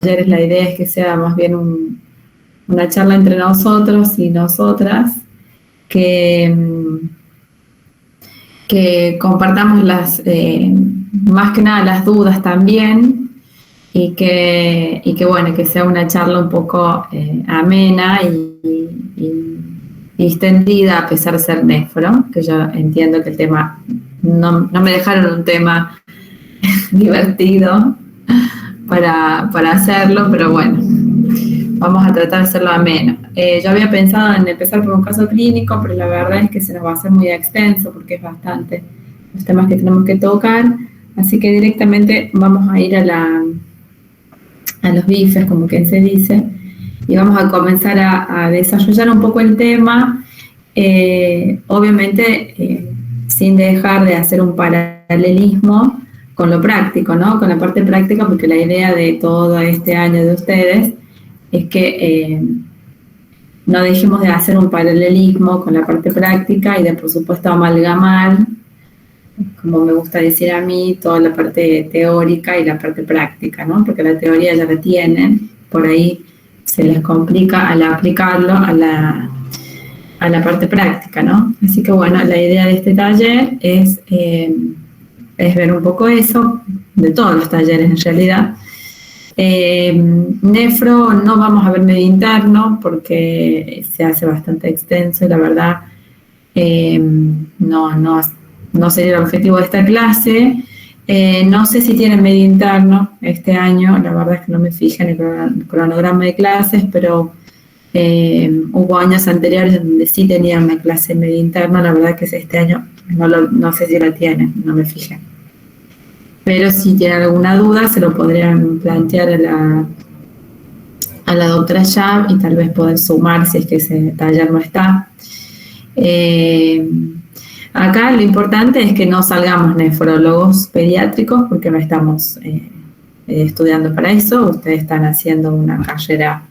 la idea es que sea más bien una charla entre nosotros y nosotras, que compartamos más que nada las dudas también, y que bueno, que sea una charla un poco amena y distendida, a pesar de ser nefro, que yo entiendo que el tema, no me dejaron un tema divertido para hacerlo, pero bueno, vamos a tratar de hacerlo ameno. Yo había pensado en empezar por un caso clínico, pero la verdad es que se nos va a hacer muy extenso porque es bastante los temas que tenemos que tocar, así que directamente vamos a ir a los bifes, como quien se dice, y vamos a comenzar a desarrollar un poco el tema, obviamente sin dejar de hacer un paralelismo con lo práctico, ¿no? Con la parte práctica, porque la idea de todo este año de ustedes es que no dejemos de hacer un paralelismo con la parte práctica y de, por supuesto, amalgamar, como me gusta decir a mí, toda la parte teórica y la parte práctica, ¿no? Porque la teoría ya la tienen, por ahí se les complica al aplicarlo a la parte práctica, ¿no? Así que bueno, la idea de este taller es ver un poco eso, de todos los talleres en realidad. Nefro no vamos a ver medio interno porque se hace bastante extenso y la verdad no sería el objetivo de esta clase. No sé si tienen medio interno este año, la verdad es que no me fijé en el cronograma de clases, pero hubo años anteriores donde sí tenían una clase medio interna, la verdad que este año no sé si la tienen, no me fijé. Pero si tienen alguna duda se lo podrían plantear a la doctora Yab y tal vez poder sumar si es que ese taller no está. Acá lo importante es que no salgamos nefrólogos pediátricos porque no estamos estudiando para eso. Ustedes están haciendo una carrera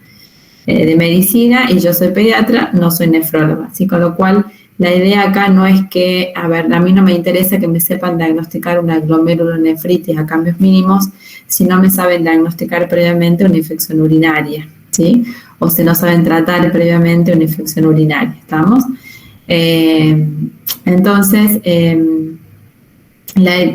de medicina y yo soy pediatra, no soy nefróloga. Así con lo cual la idea acá no es que, a mí no me interesa que me sepan diagnosticar una glomerulonefritis a cambios mínimos si no me saben diagnosticar previamente una infección urinaria, ¿sí? O si no saben tratar previamente una infección urinaria, ¿estamos? Entonces,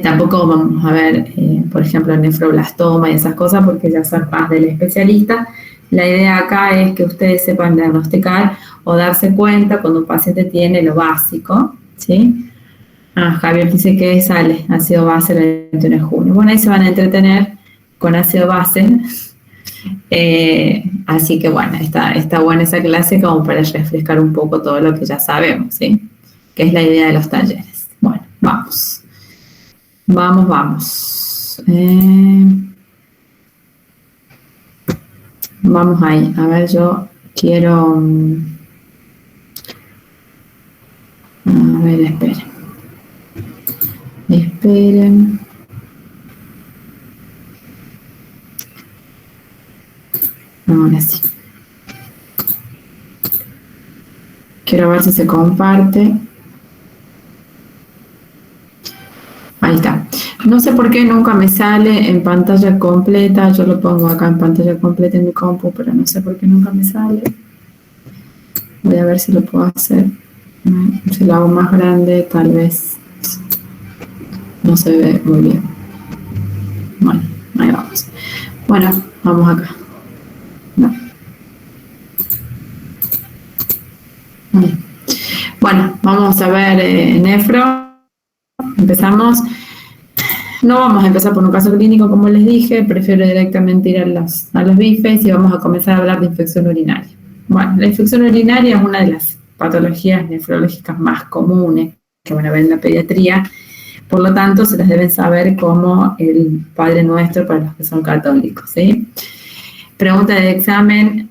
tampoco vamos a ver, por ejemplo, el nefroblastoma y esas cosas porque ya son más del especialista. La idea acá es que ustedes sepan diagnosticar o darse cuenta cuando un paciente tiene lo básico, ¿sí? Javier dice que sale ácido base el 21 de junio. Bueno, ahí se van a entretener con ácido base. Así que bueno, está buena esa clase como para refrescar un poco todo lo que ya sabemos, ¿sí? Que es la idea de los talleres. Bueno, vamos. Vamos ahí. A ver, yo quiero... A ver, esperen. Ahora sí. Quiero ver si se comparte. Ahí está. No sé por qué nunca me sale en pantalla completa. Yo lo pongo acá en pantalla completa en mi compu, pero no sé por qué nunca me sale. Voy a ver si lo puedo hacer. Si lo hago más grande, tal vez no se ve muy bien. Bueno, ahí vamos. Bueno, vamos acá. No. Bueno, vamos a ver nefro. Empezamos. No vamos a empezar por un caso clínico, como les dije, prefiero directamente ir a los bifes y vamos a comenzar a hablar de infección urinaria. Bueno, la infección urinaria es una de las patologías nefrológicas más comunes que van a ver en la pediatría, por lo tanto se las deben saber como el Padre Nuestro para los que son católicos, ¿sí? Pregunta de examen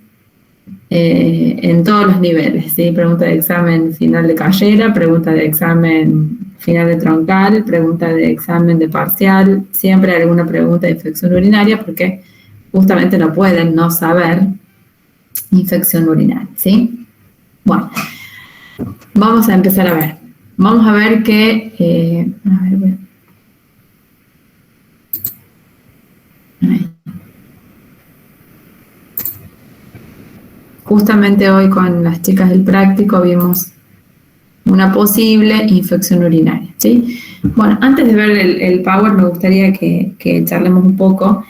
en todos los niveles, ¿sí? Pregunta de examen final de carrera, pregunta de examen final de troncal, pregunta de examen de parcial, siempre hay alguna pregunta de infección urinaria porque justamente no pueden no saber infección urinaria, ¿sí? Bueno, vamos a empezar a ver. Vamos a ver que... justamente hoy con las chicas del práctico vimos una posible infección urinaria, ¿sí? Bueno, antes de ver el Power me gustaría que charlemos un poco.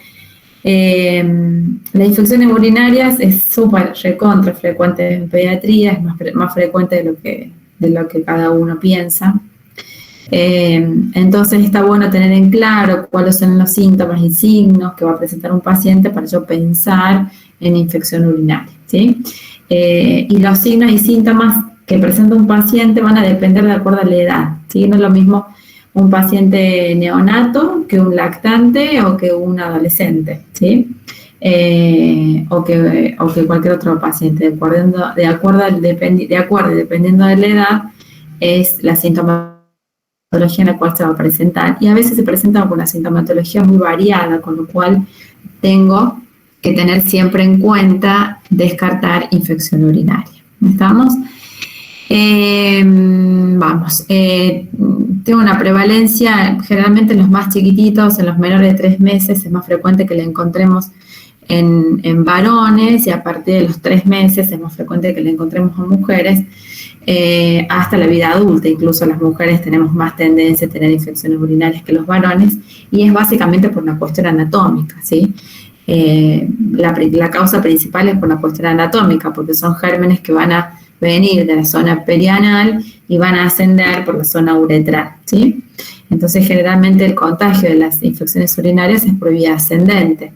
Las infecciones urinarias es súper recontra frecuente en pediatría, es más frecuente de lo que cada uno piensa. Entonces está bueno tener en claro cuáles son los síntomas y signos que va a presentar un paciente para yo pensar en infección urinaria, ¿sí? Y los signos y síntomas que presenta un paciente van a depender de acuerdo a la edad, ¿sí? No es lo mismo un paciente neonato que un lactante o que un adolescente, ¿sí? O que cualquier otro paciente, dependiendo de la edad, es la sintomatología en la cual se va a presentar. Y a veces se presenta con una sintomatología muy variada, con lo cual tengo que tener siempre en cuenta descartar infección urinaria. ¿Estamos? Tengo una prevalencia, generalmente en los más chiquititos, en los menores de 3 meses, es más frecuente que la encontremos en varones, y a partir de los 3 meses es más frecuente que la encontremos en mujeres, hasta la vida adulta. Incluso las mujeres tenemos más tendencia a tener infecciones urinarias que los varones, y es básicamente por una cuestión anatómica, ¿sí? La causa principal es por una cuestión anatómica, porque son gérmenes que van a venir de la zona perianal y van a ascender por la zona uretral, ¿sí? Entonces, generalmente el contagio de las infecciones urinarias es por vía ascendente.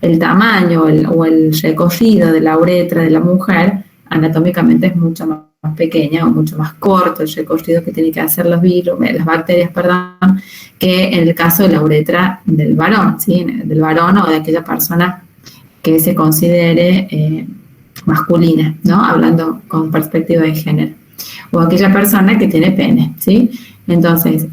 El tamaño o el recorrido de la uretra de la mujer anatómicamente es mucho más pequeña o mucho más corto el recorrido que tienen que hacer las bacterias, que en el caso de la uretra del varón, ¿sí? Del varón o de aquella persona que se considere masculina, ¿no? Hablando con perspectiva de género, o aquella persona que tiene pene, ¿sí? Entonces,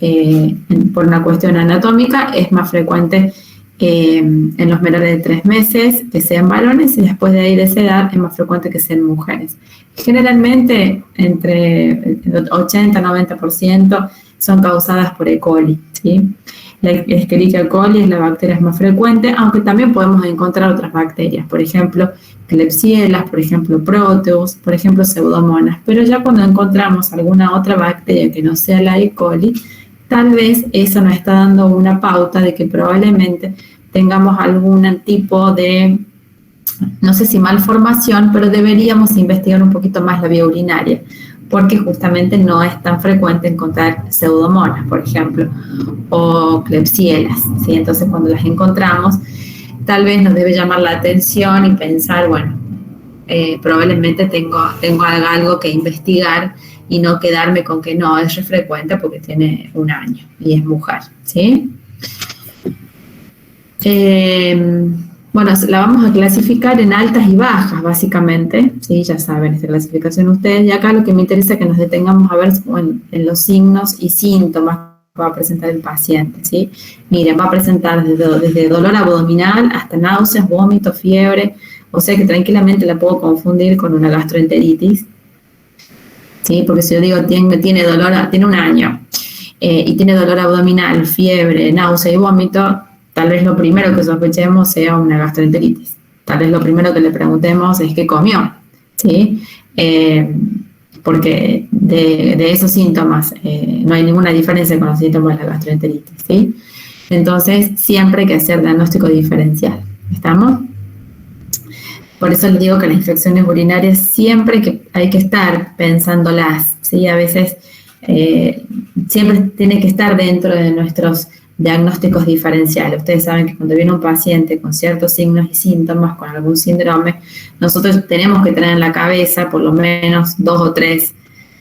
por una cuestión anatómica, es más frecuente en los menores de 3 meses que sean varones, y después de ahí de esa edad es más frecuente que sean mujeres. Generalmente, entre el 80-90% son causadas por E. coli, ¿sí? La Escherichia coli es la bacteria más frecuente, aunque también podemos encontrar otras bacterias, por ejemplo, Klebsiella, por ejemplo, Proteus, por ejemplo, Pseudomonas. Pero ya cuando encontramos alguna otra bacteria que no sea la E. coli, tal vez eso nos está dando una pauta de que probablemente tengamos algún tipo de, no sé si malformación, pero deberíamos investigar un poquito más la vía urinaria, porque justamente no es tan frecuente encontrar Pseudomonas, por ejemplo, o Klebsiellas, ¿sí? Entonces, cuando las encontramos, tal vez nos debe llamar la atención y pensar, bueno, probablemente tengo algo que investigar, y no quedarme con que no, es re frecuente porque tiene 1 año y es mujer, ¿sí? Bueno, la vamos a clasificar en altas y bajas, básicamente, ¿sí? Ya saben esta clasificación ustedes, y acá lo que me interesa es que nos detengamos a ver en los signos y síntomas que va a presentar el paciente, ¿sí? Miren, va a presentar desde dolor abdominal hasta náuseas, vómitos, fiebre, o sea que tranquilamente la puedo confundir con una gastroenteritis, ¿sí? Porque si yo digo tiene 1 año y tiene dolor abdominal, fiebre, náusea y vómito, tal vez lo primero que sospechemos sea una gastroenteritis. Tal vez lo primero que le preguntemos es qué comió, ¿sí? Porque de esos síntomas no hay ninguna diferencia con los síntomas de la gastroenteritis, ¿sí? Entonces, siempre hay que hacer diagnóstico diferencial. ¿Estamos? Por eso les digo que las infecciones urinarias siempre hay que estar pensándolas, ¿sí? A veces siempre tiene que estar dentro de nuestros diagnósticos diferenciales. Ustedes saben que cuando viene un paciente con ciertos signos y síntomas, con algún síndrome, nosotros tenemos que tener en la cabeza por lo menos 2 o 3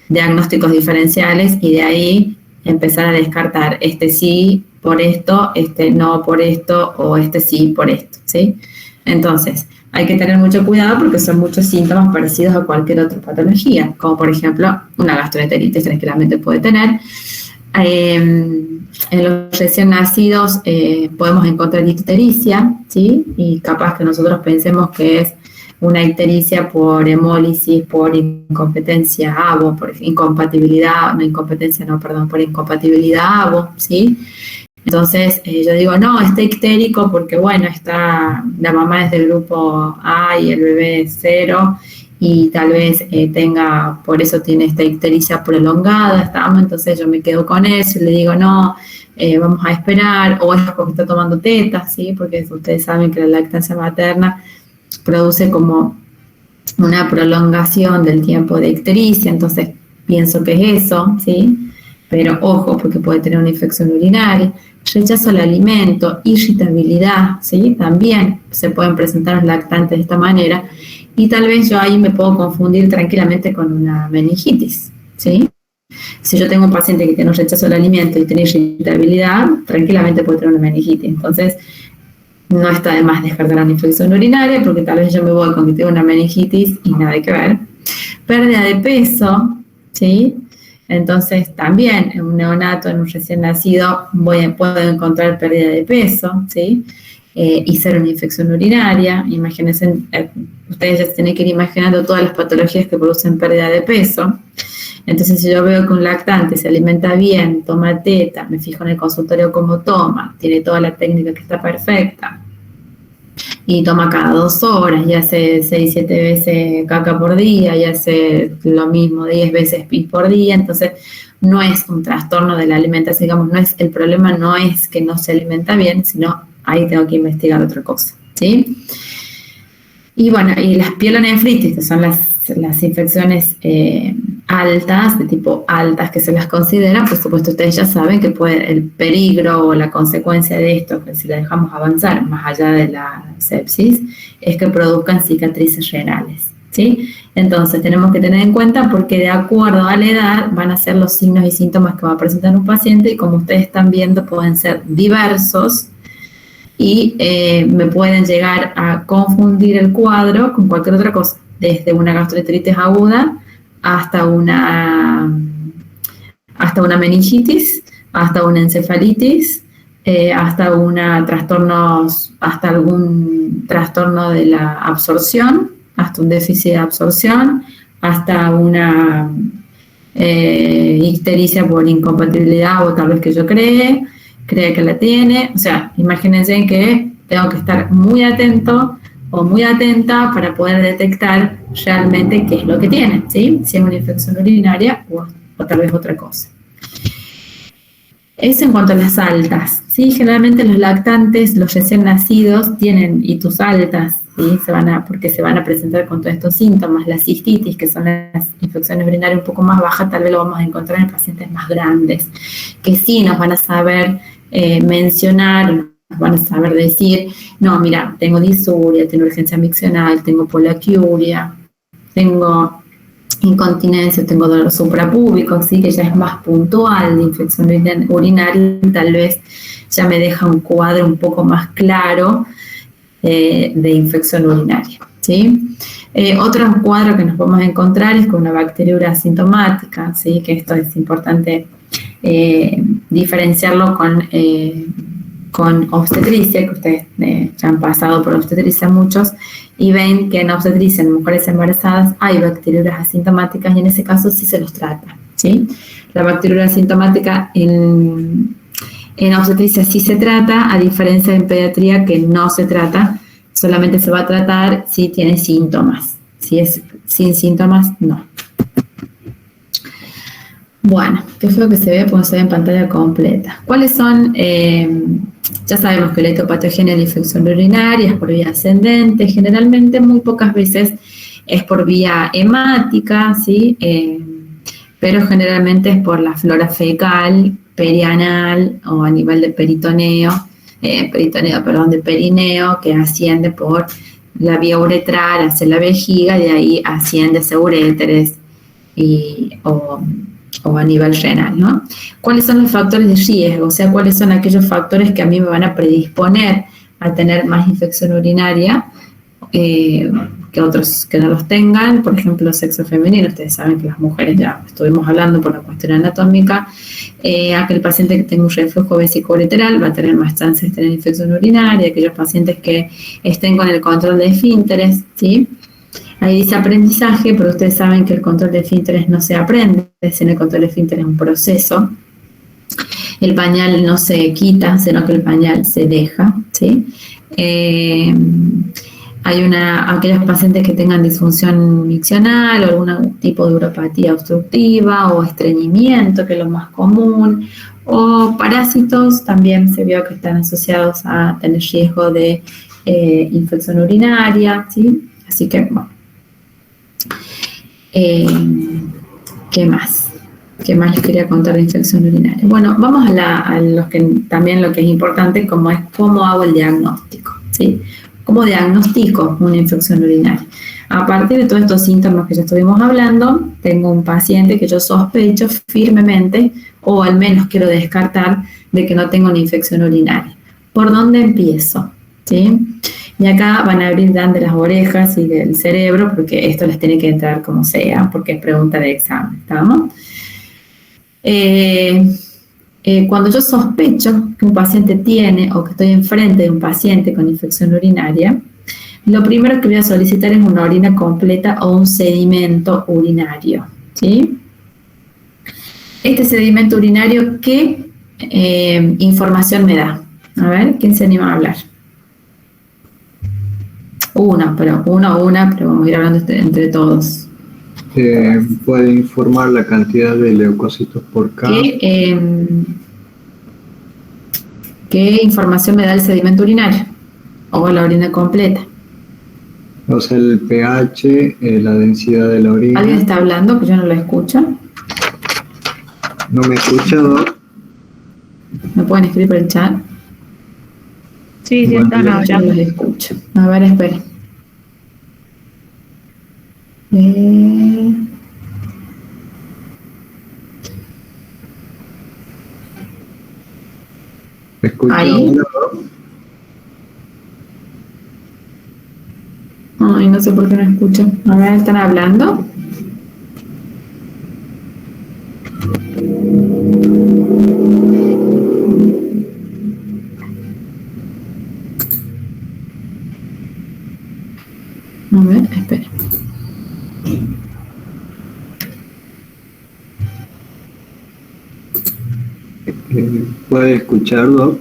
diagnósticos diferenciales, y de ahí empezar a descartar este sí por esto, este no por esto, o este sí por esto, ¿sí? Entonces, hay que tener mucho cuidado porque son muchos síntomas parecidos a cualquier otra patología, como por ejemplo una gastroenteritis tranquilamente puede tener. En los recién nacidos podemos encontrar ictericia, ¿sí? Y capaz que nosotros pensemos que es una ictericia por hemólisis, por incompetencia ABO, por incompatibilidad, por incompatibilidad ABO, ¿sí? Entonces yo digo, no, está ictérico porque, bueno, la mamá es del grupo A y el bebé es 0, y tal vez por eso tiene esta ictericia prolongada, entonces yo me quedo con eso y le digo, no, vamos a esperar, o es porque está tomando teta, ¿sí? Porque ustedes saben que la lactancia materna produce como una prolongación del tiempo de ictericia, entonces pienso que es eso, ¿sí? Pero ojo, porque puede tener una infección urinaria, rechazo al alimento, irritabilidad, ¿sí? También se pueden presentar los lactantes de esta manera, y tal vez yo ahí me puedo confundir tranquilamente con una meningitis, ¿sí? Si yo tengo un paciente que tiene un rechazo al alimento y tiene irritabilidad, tranquilamente puede tener una meningitis. Entonces, no está de más descartar una infección urinaria, porque tal vez yo me voy con que tengo una meningitis y nada que ver. Pérdida de peso, ¿sí? Entonces, también en un neonato, en un recién nacido, puedo encontrar pérdida de peso, ¿sí? Y ser una infección urinaria. Imagínense, ustedes ya se tienen que ir imaginando todas las patologías que producen pérdida de peso. Entonces, si yo veo que un lactante se alimenta bien, toma teta, me fijo en el consultorio cómo toma, tiene toda la técnica que está perfecta, y toma cada 2 horas, y hace 6, 7 veces caca por día, y hace lo mismo 10 veces pis por día, entonces no es un trastorno de la alimentación, digamos, el problema no es que no se alimenta bien, sino ahí tengo que investigar otra cosa, ¿sí? Y bueno, y las pielonefritis, que son las infecciones altas, de tipo altas que se las considera, por supuesto ustedes ya saben que el peligro o la consecuencia de esto, que si la dejamos avanzar más allá de la sepsis, es que produzcan cicatrices renales, ¿sí? Entonces tenemos que tener en cuenta, porque de acuerdo a la edad van a ser los signos y síntomas que va a presentar un paciente, y como ustedes están viendo pueden ser diversos, y me pueden llegar a confundir el cuadro con cualquier otra cosa, desde una gastroenteritis aguda hasta una meningitis, hasta una encefalitis, hasta algún trastorno de la absorción, hasta un déficit de absorción, hasta una ictericia por incompatibilidad, o tal vez que yo cree que la tiene. O sea, imagínense que tengo que estar muy atento o muy atenta para poder detectar realmente qué es lo que tiene, ¿sí? Si es una infección urinaria o tal vez otra cosa. Eso en cuanto a las altas, ¿sí? Generalmente los lactantes, los recién nacidos, tienen itus altas, ¿sí? Porque se van a presentar con todos estos síntomas. La cistitis, que son las infecciones urinarias un poco más bajas, tal vez lo vamos a encontrar en pacientes más grandes, que sí nos van a saber mencionar, nos van a saber decir, no, mira, tengo disuria, tengo urgencia miccional, tengo poliaquiuria, tengo incontinencia, tengo dolor suprapúbico, ¿sí? Que ya es más puntual de infección urinaria, tal vez ya me deja un cuadro un poco más claro de infección urinaria, ¿sí? Otro cuadro que nos podemos encontrar es con una bacteriuria asintomática, ¿sí? Que esto es importante diferenciarlo con obstetricia, que ustedes ya han pasado por obstetricia muchos, y ven que en obstetricia, en mujeres embarazadas, hay bacteriurias asintomáticas, y en ese caso sí se los trata, ¿sí? La bacteriuria asintomática en obstetricia sí se trata, a diferencia de en pediatría que no se trata, solamente se va a tratar si tiene síntomas. Si es sin síntomas, no. Bueno, ¿qué es lo que se ve? Pues se ve en pantalla completa. ¿Cuáles son? Ya sabemos que la etopatogenia de la infección urinaria es por vía ascendente, generalmente muy pocas veces es por vía hemática, ¿sí? Pero generalmente es por la flora fecal, perianal o a nivel de perineo, que asciende por la vía uretral hacia la vejiga, de ahí asciende hacia uréteres o a nivel renal, ¿no? ¿Cuáles son los factores de riesgo? O sea, ¿cuáles son aquellos factores que a mí me van a predisponer a tener más infección urinaria que otros que no los tengan? Por ejemplo, sexo femenino. Ustedes saben que las mujeres, ya estuvimos hablando por la cuestión anatómica, aquel paciente que tenga un reflujo vesicoureteral va a tener más chances de tener infección urinaria, aquellos pacientes que estén con el control de esfínteres, ¿sí? Ahí dice aprendizaje, pero ustedes saben que el control de esfínteres no se aprende, sino el control de esfínteres es un proceso. El pañal no se quita, sino que el pañal se deja, ¿sí? aquellos pacientes que tengan disfunción miccional o algún tipo de uropatía obstructiva o estreñimiento, que es lo más común, o parásitos, también se vio que están asociados a tener riesgo de infección urinaria, ¿sí? Así que, bueno. ¿Qué más? ¿Qué más les quería contar de infección urinaria? Bueno, vamos a lo que es importante, como es cómo hago el diagnóstico, ¿sí? ¿Cómo diagnostico una infección urinaria? A partir de todos estos síntomas que ya estuvimos hablando, tengo un paciente que yo sospecho firmemente, o al menos quiero descartar, de que no tengo una infección urinaria. ¿Por dónde empiezo? ¿Sí? Y acá van a abrir de las orejas y del cerebro, porque esto les tiene que entrar como sea, porque es pregunta de examen, ¿estamos? Cuando yo sospecho que un paciente tiene o que estoy enfrente de un paciente con infección urinaria, lo primero que voy a solicitar es una orina completa o un sedimento urinario, ¿sí? Este sedimento urinario, ¿qué información me da? A ver, ¿quién se anima a hablar? Pero vamos a ir hablando entre todos. Puede informar la cantidad de leucocitos por campo. ¿Qué información me da el sedimento urinario? O la orina completa. O sea, el pH, la densidad de la orina. ¿Alguien está hablando que yo no lo escucho? ¿No me escucha, Doc? ¿Me pueden escribir por el chat? Sí, sí, están Yo no los escucho. A ver, esperen. ¿Me escucha ahí? ahora? Ay, no sé por qué no escucho. A ver, ¿están hablando? A ver, espera. ¿Puede escucharlo?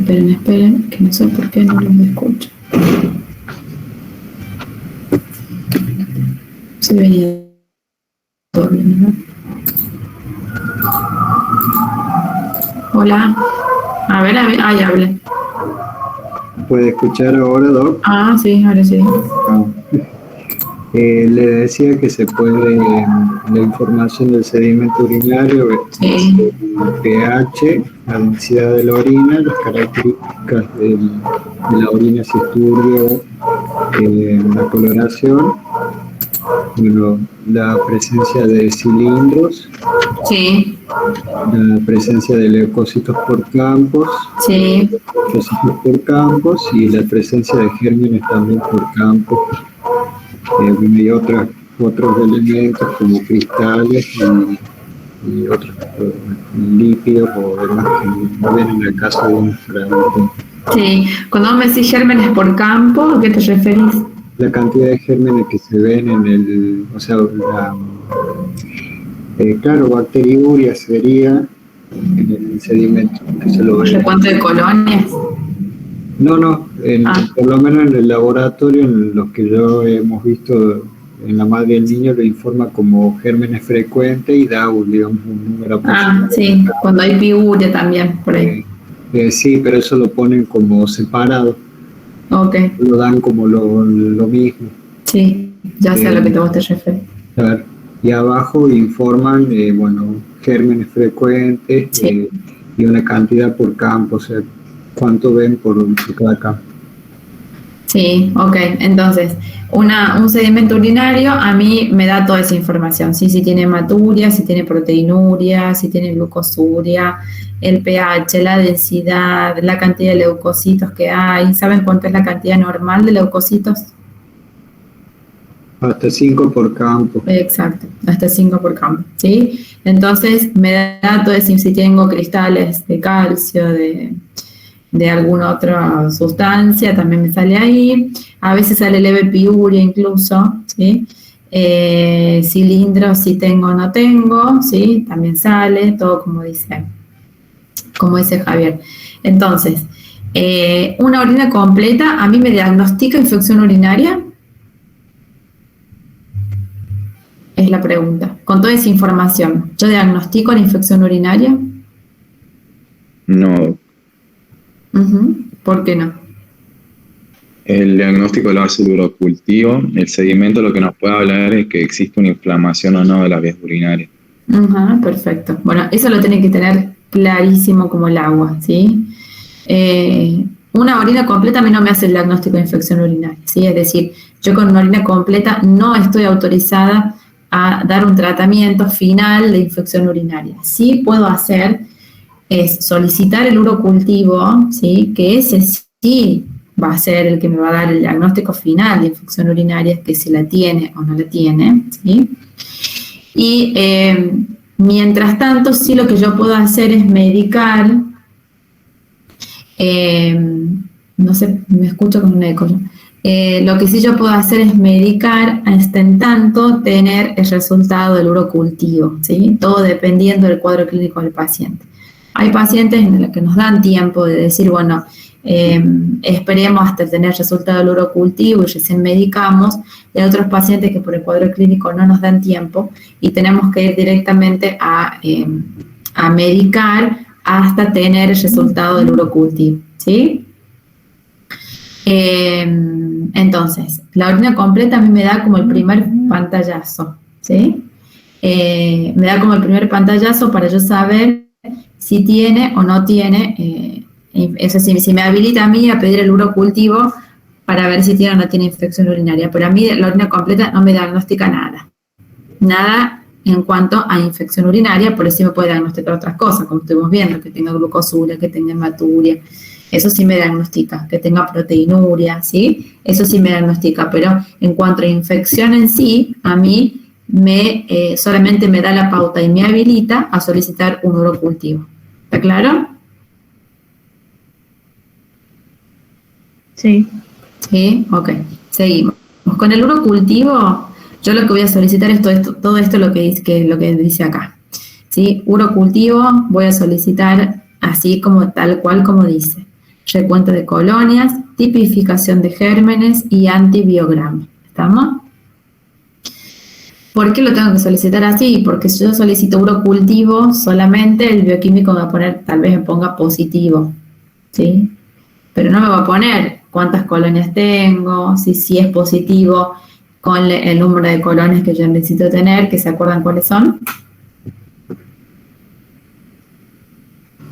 Esperen, que no sé por qué no los escucho. Se venía todo bien, ¿no? Hola. A ver, ahí hable. ¿Puede escuchar ahora, Doc? Ah, sí, ahora sí. Le decía que se puede, la información del sedimento urinario, Sí. el pH, la densidad de la orina, las características de la orina, si es turbio, la coloración, bueno, la presencia de cilindros, Sí. la presencia de leucocitos por campos, Sí. leucocitos por campos y la presencia de gérmenes también por campos. Y otros elementos como cristales y otros lípidos o demás que no ven en el caso de un fragmento. Sí. Cuando me decís gérmenes por campo, ¿a qué te referís? La cantidad de gérmenes que se ven en el, o sea, claro, bacteriuria sería en el sedimento que se lo ve. ¿Recuento de colonias? No, por lo menos en el laboratorio, en los que yo hemos visto en la madre y el niño, lo informa como gérmenes frecuentes y da, digamos, un número. Sí, cuando hay piuria también, por ahí. Sí, pero eso lo ponen como separado. Ok. Lo dan como lo mismo. Sí, ya sé a lo que vos te refieres. Claro. Y abajo informan, gérmenes frecuentes, Sí. Y una cantidad por campo, o sea, cuánto ven por cada campo. Sí, ok. Entonces, un sedimento urinario a mí me da toda esa información. ¿Sí? Si tiene hematuria, si tiene proteinuria, si tiene glucosuria, el pH, la densidad, la cantidad de leucocitos que hay. ¿Saben cuánto es la cantidad normal de leucocitos? Hasta 5 por campo. Exacto, hasta 5 por campo, ¿sí? Entonces me da todo eso, si tengo cristales de calcio, de alguna otra sustancia, también me sale ahí. A veces sale leve piuria incluso, ¿sí? Cilindros, si tengo o no tengo, ¿sí? También sale, todo como dice Javier. Entonces, Una orina completa, ¿a mí me diagnostica infección urinaria? Es la pregunta. Con toda esa información, ¿yo diagnostico la infección urinaria? No. ¿Por qué no? El diagnóstico lo hace el urocultivo. El seguimiento lo que nos puede hablar es que existe una inflamación o no de las vías urinarias. Perfecto. Bueno, eso lo tienen que tener clarísimo como el agua, ¿sí? Una orina completa a mí no me hace el diagnóstico de infección urinaria, ¿sí? Es decir, yo con una orina completa no estoy autorizada a dar un tratamiento final de infección urinaria. Sí puedo hacer es solicitar el urocultivo, ¿sí? Que ese sí va a ser el que me va a dar el diagnóstico final de infección urinaria, que si la tiene o no la tiene, ¿sí? Y mientras tanto, sí lo que yo puedo hacer es medicar, no sé, me escucho con un eco. Lo que sí yo puedo hacer es medicar hasta en tanto tener el resultado del urocultivo, ¿sí? Todo dependiendo del cuadro clínico del paciente. Hay pacientes en los que nos dan tiempo de decir, bueno, esperemos hasta tener resultado del urocultivo y recién medicamos, y hay otros pacientes que por el cuadro clínico no nos dan tiempo y tenemos que ir directamente a medicar hasta tener el resultado del urocultivo, ¿sí? Entonces, la orina completa a mí me da como el primer pantallazo, ¿sí? Me da como el primer pantallazo para yo saber si tiene o no tiene, eso sí, si me habilita a mí a pedir el urocultivo para ver si tiene o no tiene infección urinaria. Pero a mí la orina completa no me diagnostica nada en cuanto a infección urinaria, por eso sí me puede diagnosticar otras cosas, como estuvimos viendo, que tenga glucosuria, que tenga hematuria, eso sí me diagnostica, que tenga proteinuria, ¿sí? Eso sí me diagnostica, pero en cuanto a infección en sí, a mí solamente me da la pauta y me habilita a solicitar un urocultivo. ¿Está claro? Sí. Sí, ok. Seguimos. Con el urocultivo, yo lo que voy a solicitar es todo esto lo que dice acá. ¿Sí? Urocultivo voy a solicitar así como tal cual como dice. Recuento de colonias, tipificación de gérmenes y antibiograma. ¿Estamos? ¿Por qué lo tengo que solicitar así? Porque si yo solicito urocultivo, solamente el bioquímico me va a poner, tal vez me ponga positivo, ¿sí? Pero no me va a poner cuántas colonias tengo, si es positivo con el número de colonias que yo necesito tener, que se acuerdan cuáles son.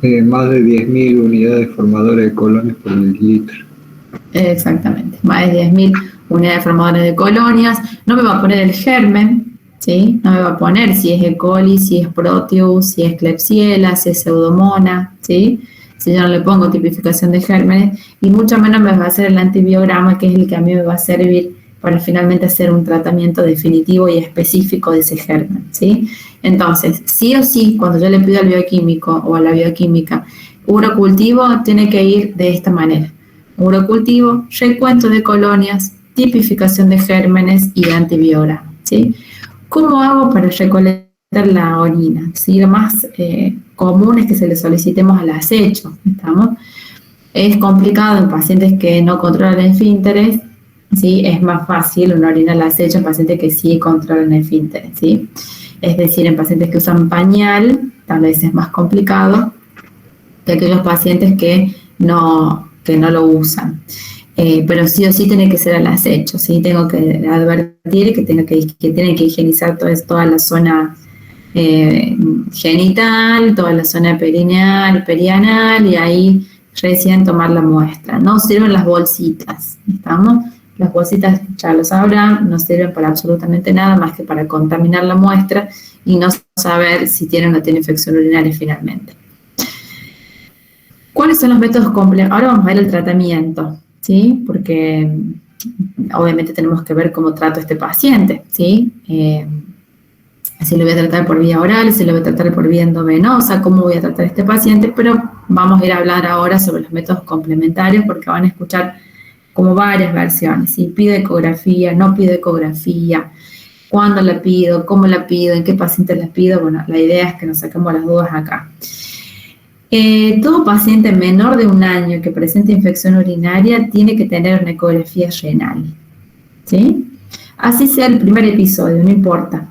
Más de 10.000 unidades formadoras de colonias por mililitro. Exactamente, más de 10.000 unidades formadoras de colonias. No me va a poner el germen, ¿sí? No me va a poner si es E. coli, si es Proteus, si es Klebsiella, si es Pseudomonas, ¿sí? Si yo no le pongo tipificación de gérmenes, y mucho menos me va a hacer el antibiograma, que es el que a mí me va a servir para finalmente hacer un tratamiento definitivo y específico de ese germen, ¿sí? Entonces, sí o sí, cuando yo le pido al bioquímico o a la bioquímica, urocultivo tiene que ir de esta manera. Urocultivo, recuento de colonias, tipificación de gérmenes y antibiograma, ¿sí? ¿Cómo hago para recolectar la orina? ¿Sí? Lo más común es que se le solicitemos al acecho, ¿estamos? Es complicado en pacientes que no controlan esfínteres, ¿sí? Es más fácil una orina al acecho en pacientes que sí controlan esfínteres, ¿sí? Es decir, en pacientes que usan pañal, tal vez es más complicado que aquellos pacientes que no lo usan. Pero sí o sí tiene que ser al acecho, ¿sí? Tengo que advertir que tienen que higienizar toda la zona genital, toda la zona perineal, perianal, y ahí recién tomar la muestra. No sirven las bolsitas, ¿estamos? Las bolsitas, ya lo sabrán, no sirven para absolutamente nada más que para contaminar la muestra y no saber si tiene o no tiene infección urinaria finalmente. ¿Cuáles son los métodos complementarios? Ahora vamos a ver el tratamiento, ¿sí? Porque obviamente tenemos que ver cómo trato a este paciente, ¿sí? Si lo voy a tratar por vía oral, si lo voy a tratar por vía endovenosa, cómo voy a tratar a este paciente, pero vamos a ir a hablar ahora sobre los métodos complementarios porque van a escuchar como varias versiones, si pido ecografía, no pido ecografía, cuándo la pido, cómo la pido, en qué paciente la pido. Bueno, la idea es que nos saquemos las dudas acá. Todo paciente menor de 1 año que presente infección urinaria tiene que tener una ecografía renal, ¿sí? Así sea el primer episodio, no importa.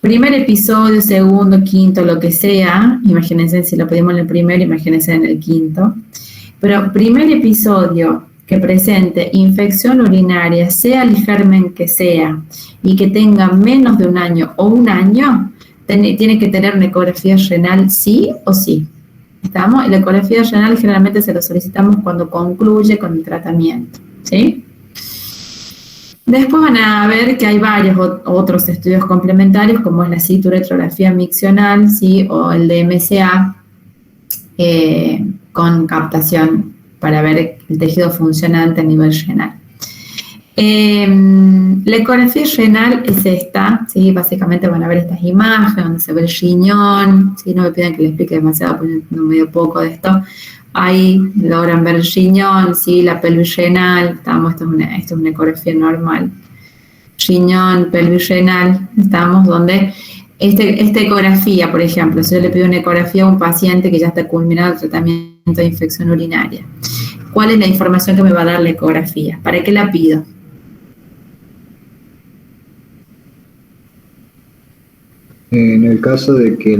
Primer episodio, segundo, quinto, lo que sea, imagínense si lo pedimos en el primero, imagínense en el quinto. Pero primer episodio que presente infección urinaria, sea el germen que sea, y que tenga menos de 1 año o 1 año, tiene que tener una ecografía renal sí o sí. ¿Estamos? Y la ecografía renal generalmente se lo solicitamos cuando concluye con el tratamiento, ¿sí? Después van a ver que hay varios otros estudios complementarios, como es la citoretrografía miccional, ¿sí? O el de MCA, con captación para ver el tejido funcionante a nivel renal. La ecografía renal es esta, ¿sí? Básicamente van a ver estas imágenes donde se ve el riñón, ¿sí? No me pidan que les explique demasiado porque entiendo medio poco de esto. Ahí logran ver el riñón, ¿sí? La pelvis renal, esto es una ecografía normal. Riñón, pelvis renal, estamos donde esta ecografía, por ejemplo, si yo le pido una ecografía a un paciente que ya está culminado el tratamiento de infección urinaria, ¿cuál es la información que me va a dar la ecografía? ¿Para qué la pido? En el caso de que,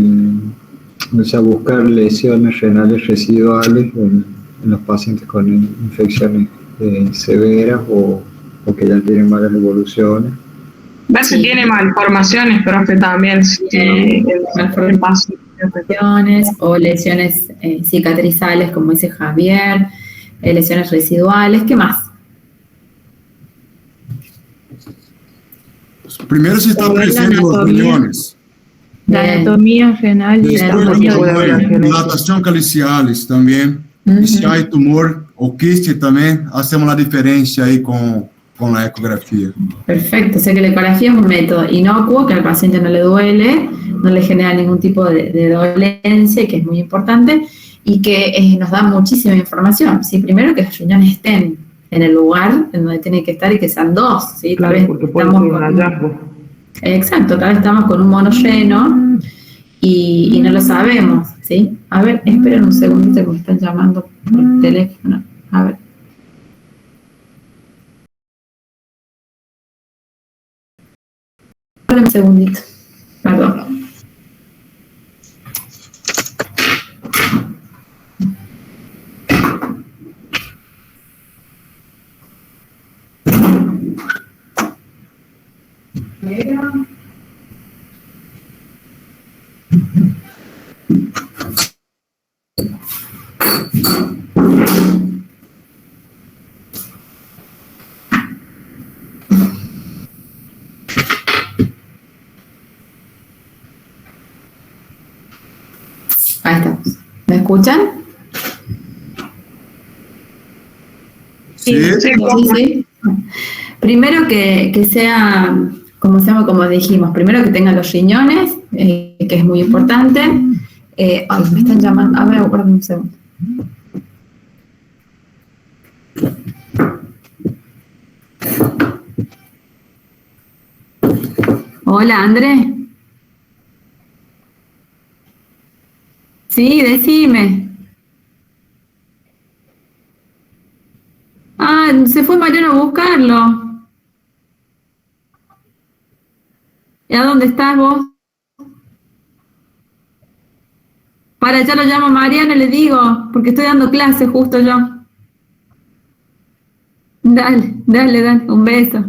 o sea, buscar lesiones renales residuales en los pacientes con infecciones severas o que ya tienen varias evoluciones. Ver si tiene malformaciones, profe, también. Malformaciones o lesiones cicatrizales, como dice Javier, lesiones residuales, ¿qué más? Primero se está presente los riñones. La anatomía renal y Después dilatación calicialis también. Y si hay tumor o quiste también, hacemos la diferencia ahí con la ecografía. Perfecto, o sea que la ecografía es un método inocuo, que al paciente no le duele, no le genera ningún tipo de dolencia, que es muy importante, y que nos da muchísima información. ¿Sí? Primero que los riñones estén en el lugar en donde tienen que estar y que sean dos. ¿Sí? Claro, tal vez porque puede ser un hallazgo. Exacto, tal vez estamos con un mono lleno y no lo sabemos. ¿Sí? A ver, esperen un segundito que me están llamando por teléfono. A ver. Un segundito, perdón. Ahí estamos. ¿Me escuchan? Sí. Sí. Primero que sea, como dijimos, primero que tenga los riñones, que es muy importante. Ay, me están llamando. A ver, aguarden un segundo. Hola, André. Sí, decime. Ah, se fue Mariano a buscarlo. ¿Y a dónde estás vos? Para allá lo llamo Mariano y le digo, porque estoy dando clase justo yo. Dale, dale, dale, un beso.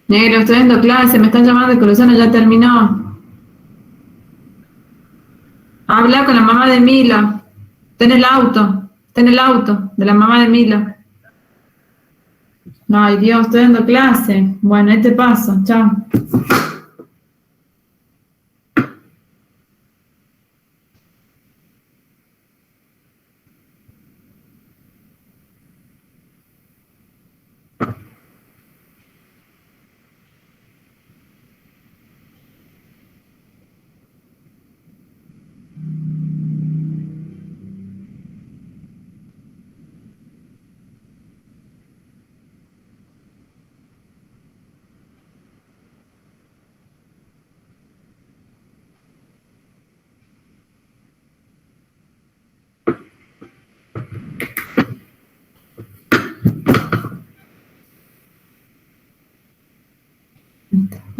Negro, estoy dando clase, me están llamando que Luciano ya terminó. Habla con la mamá de Milo. Está en el auto de la mamá de Milo. Ay, Dios, estoy dando clase. Bueno, ahí te paso, chao.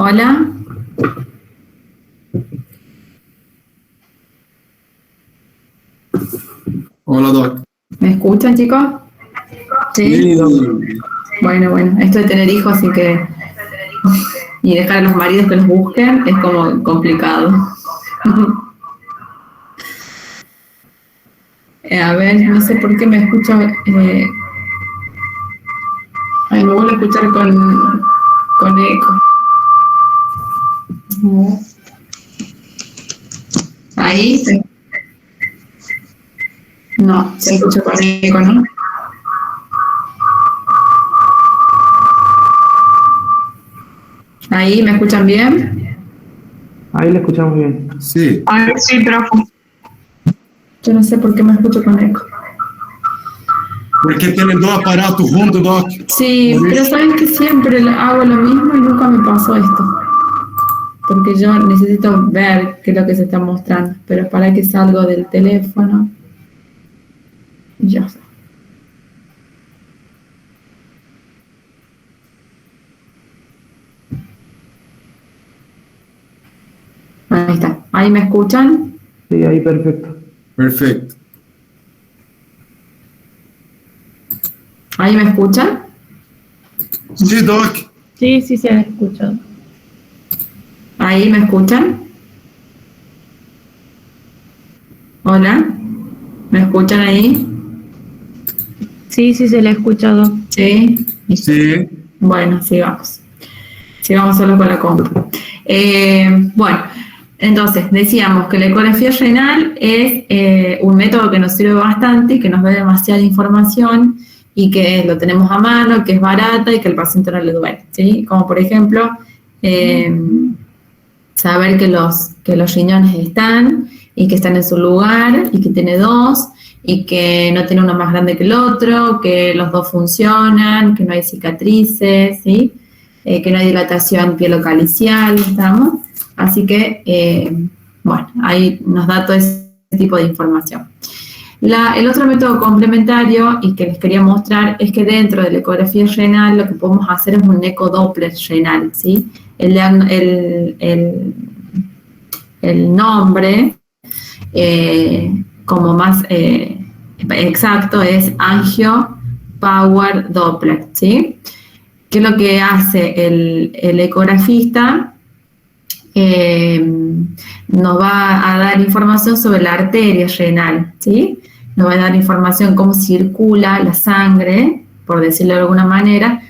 Hola. Hola, Doc. ¿Me escuchan, chicos? Sí. Bueno, esto de tener hijos, así que y dejar a los maridos que los busquen es como complicado. A ver, no sé por qué me escucho. Me vuelvo a escuchar con eco. Ahí. No, se escucha con eco, ¿no? Ahí, ¿me escuchan bien? Ahí le escuchamos bien. Sí. Ay, sí, profe. Yo no sé por qué me escucho con eco. Porque tienen dos aparatos juntos, Doc. Sí, pero saben que siempre hago lo mismo y nunca me pasó esto. Porque yo necesito ver qué es lo que se está mostrando. Pero para que salgo del teléfono. Ya está. Ahí está. ¿Ahí me escuchan? Sí, ahí perfecto. Perfecto. ¿Ahí me escuchan? Sí, Doc. Sí, sí se ha escuchado. ¿Ahí me escuchan? Hola. ¿Me escuchan ahí? Sí, sí se le ha escuchado. Sí. Sí. Bueno, sigamos. Sigamos solo con la compu. Bueno, entonces decíamos que la ecografía renal es un método que nos sirve bastante y que nos da demasiada información y que lo tenemos a mano, que es barata y que al paciente no le duele, ¿sí? Como por ejemplo, saber que los riñones están y que están en su lugar y que tiene dos y que no tiene uno más grande que el otro, que los dos funcionan, que no hay cicatrices, ¿sí? Que no hay dilatación pielocalicial, ¿estamos? Así que, bueno, ahí nos da todo ese tipo de información. El otro método complementario y que les quería mostrar es que dentro de la ecografía renal lo que podemos hacer es un ecodoppler renal, ¿sí? El nombre como más exacto es Angio Power Doppler, ¿sí? ¿Qué es lo que hace el ecografista? Nos va a dar información sobre la arteria renal, ¿sí? Nos va a dar información cómo circula la sangre, por decirlo de alguna manera,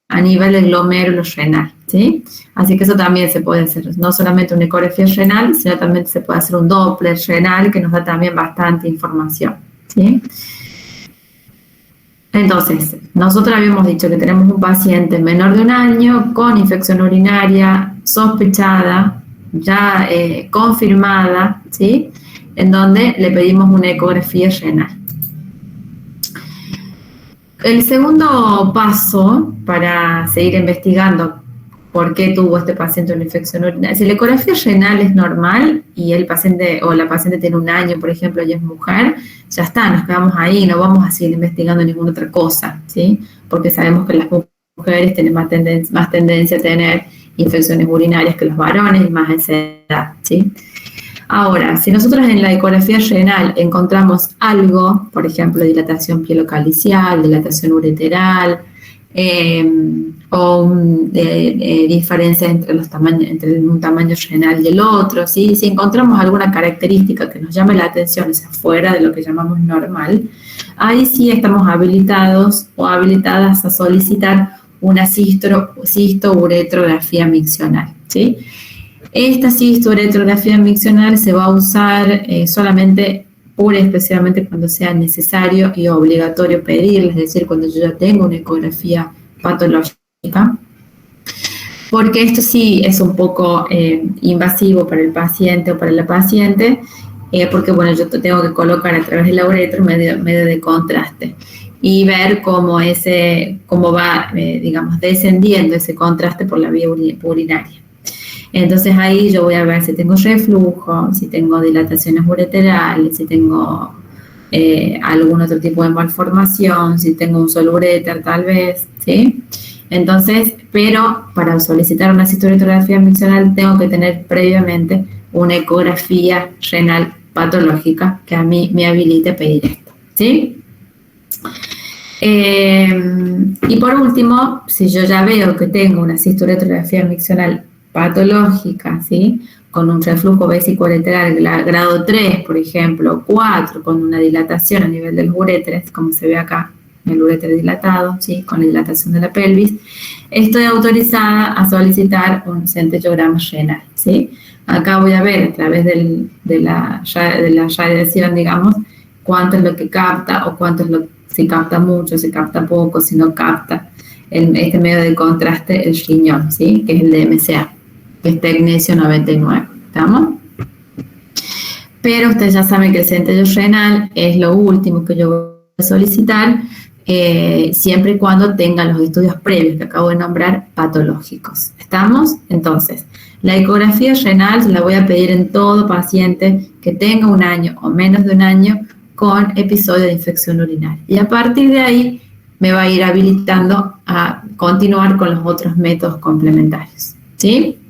a nivel del glomérulo renal, ¿sí? Así que eso también se puede hacer, no solamente una ecografía renal, sino también se puede hacer un Doppler renal que nos da también bastante información, ¿sí? Entonces, nosotros habíamos dicho que tenemos un paciente menor de 1 año con infección urinaria sospechada, ya confirmada, ¿sí? En donde le pedimos una ecografía renal. El segundo paso para seguir investigando por qué tuvo este paciente una infección urinaria, si la ecografía renal es normal y el paciente o la paciente tiene 1 año, por ejemplo, y es mujer, ya está, nos quedamos ahí, no vamos a seguir investigando ninguna otra cosa, ¿sí? Porque sabemos que las mujeres tienen más tendencia a tener infecciones urinarias que los varones y más a esa edad, ¿sí? Ahora, si nosotros en la ecografía renal encontramos algo, por ejemplo, dilatación pielocalicial, dilatación ureteral, o diferencia entre los tamaños, entre un tamaño renal y el otro, ¿sí? Si encontramos alguna característica que nos llame la atención, es fuera de lo que llamamos normal, ahí sí estamos habilitados o habilitadas a solicitar una cisto-uretrografía miccional, ¿sí? Esta cisto-uretrografía miccional se va a usar solamente pura y exclusivamente cuando sea necesario y obligatorio pedirla, es decir, cuando yo ya tengo una ecografía patológica, porque esto sí es un poco invasivo para el paciente o para la paciente, porque bueno, yo tengo que colocar a través de la uretra medio de contraste y ver cómo va, digamos, descendiendo ese contraste por la vía urinaria. Entonces ahí yo voy a ver si tengo reflujo, si tengo dilataciones ureterales, si tengo algún otro tipo de malformación, si tengo un solo uréter tal vez, ¿sí? Entonces, pero para solicitar una cisto-uretrografía miccional tengo que tener previamente una ecografía renal patológica que a mí me habilite a pedir esto, ¿sí? Y por último, si yo ya veo que tengo una cisto-uretrografía miccional patológica, ¿sí? Con un reflujo vesicoureteral grado 3, por ejemplo, 4, con una dilatación a nivel de los uréteres, como se ve acá, el uréter dilatado, ¿sí? Con la dilatación de la pelvis, estoy autorizada a solicitar un centellograma renal, ¿sí? Acá voy a ver a través de la radiación, digamos, cuánto es lo que capta o cuánto es si capta mucho, si capta poco, si no capta este medio de contraste, el riñón, ¿sí? Que es el DMCA. Que es Tecnesio 99, ¿estamos? Pero ustedes ya saben que el centello renal es lo último que yo voy a solicitar, siempre y cuando tengan los estudios previos que acabo de nombrar patológicos, ¿estamos? Entonces, la ecografía renal la voy a pedir en todo paciente que tenga 1 año o menos de 1 año con episodio de infección urinaria. Y a partir de ahí me va a ir habilitando a continuar con los otros métodos complementarios, ¿sí?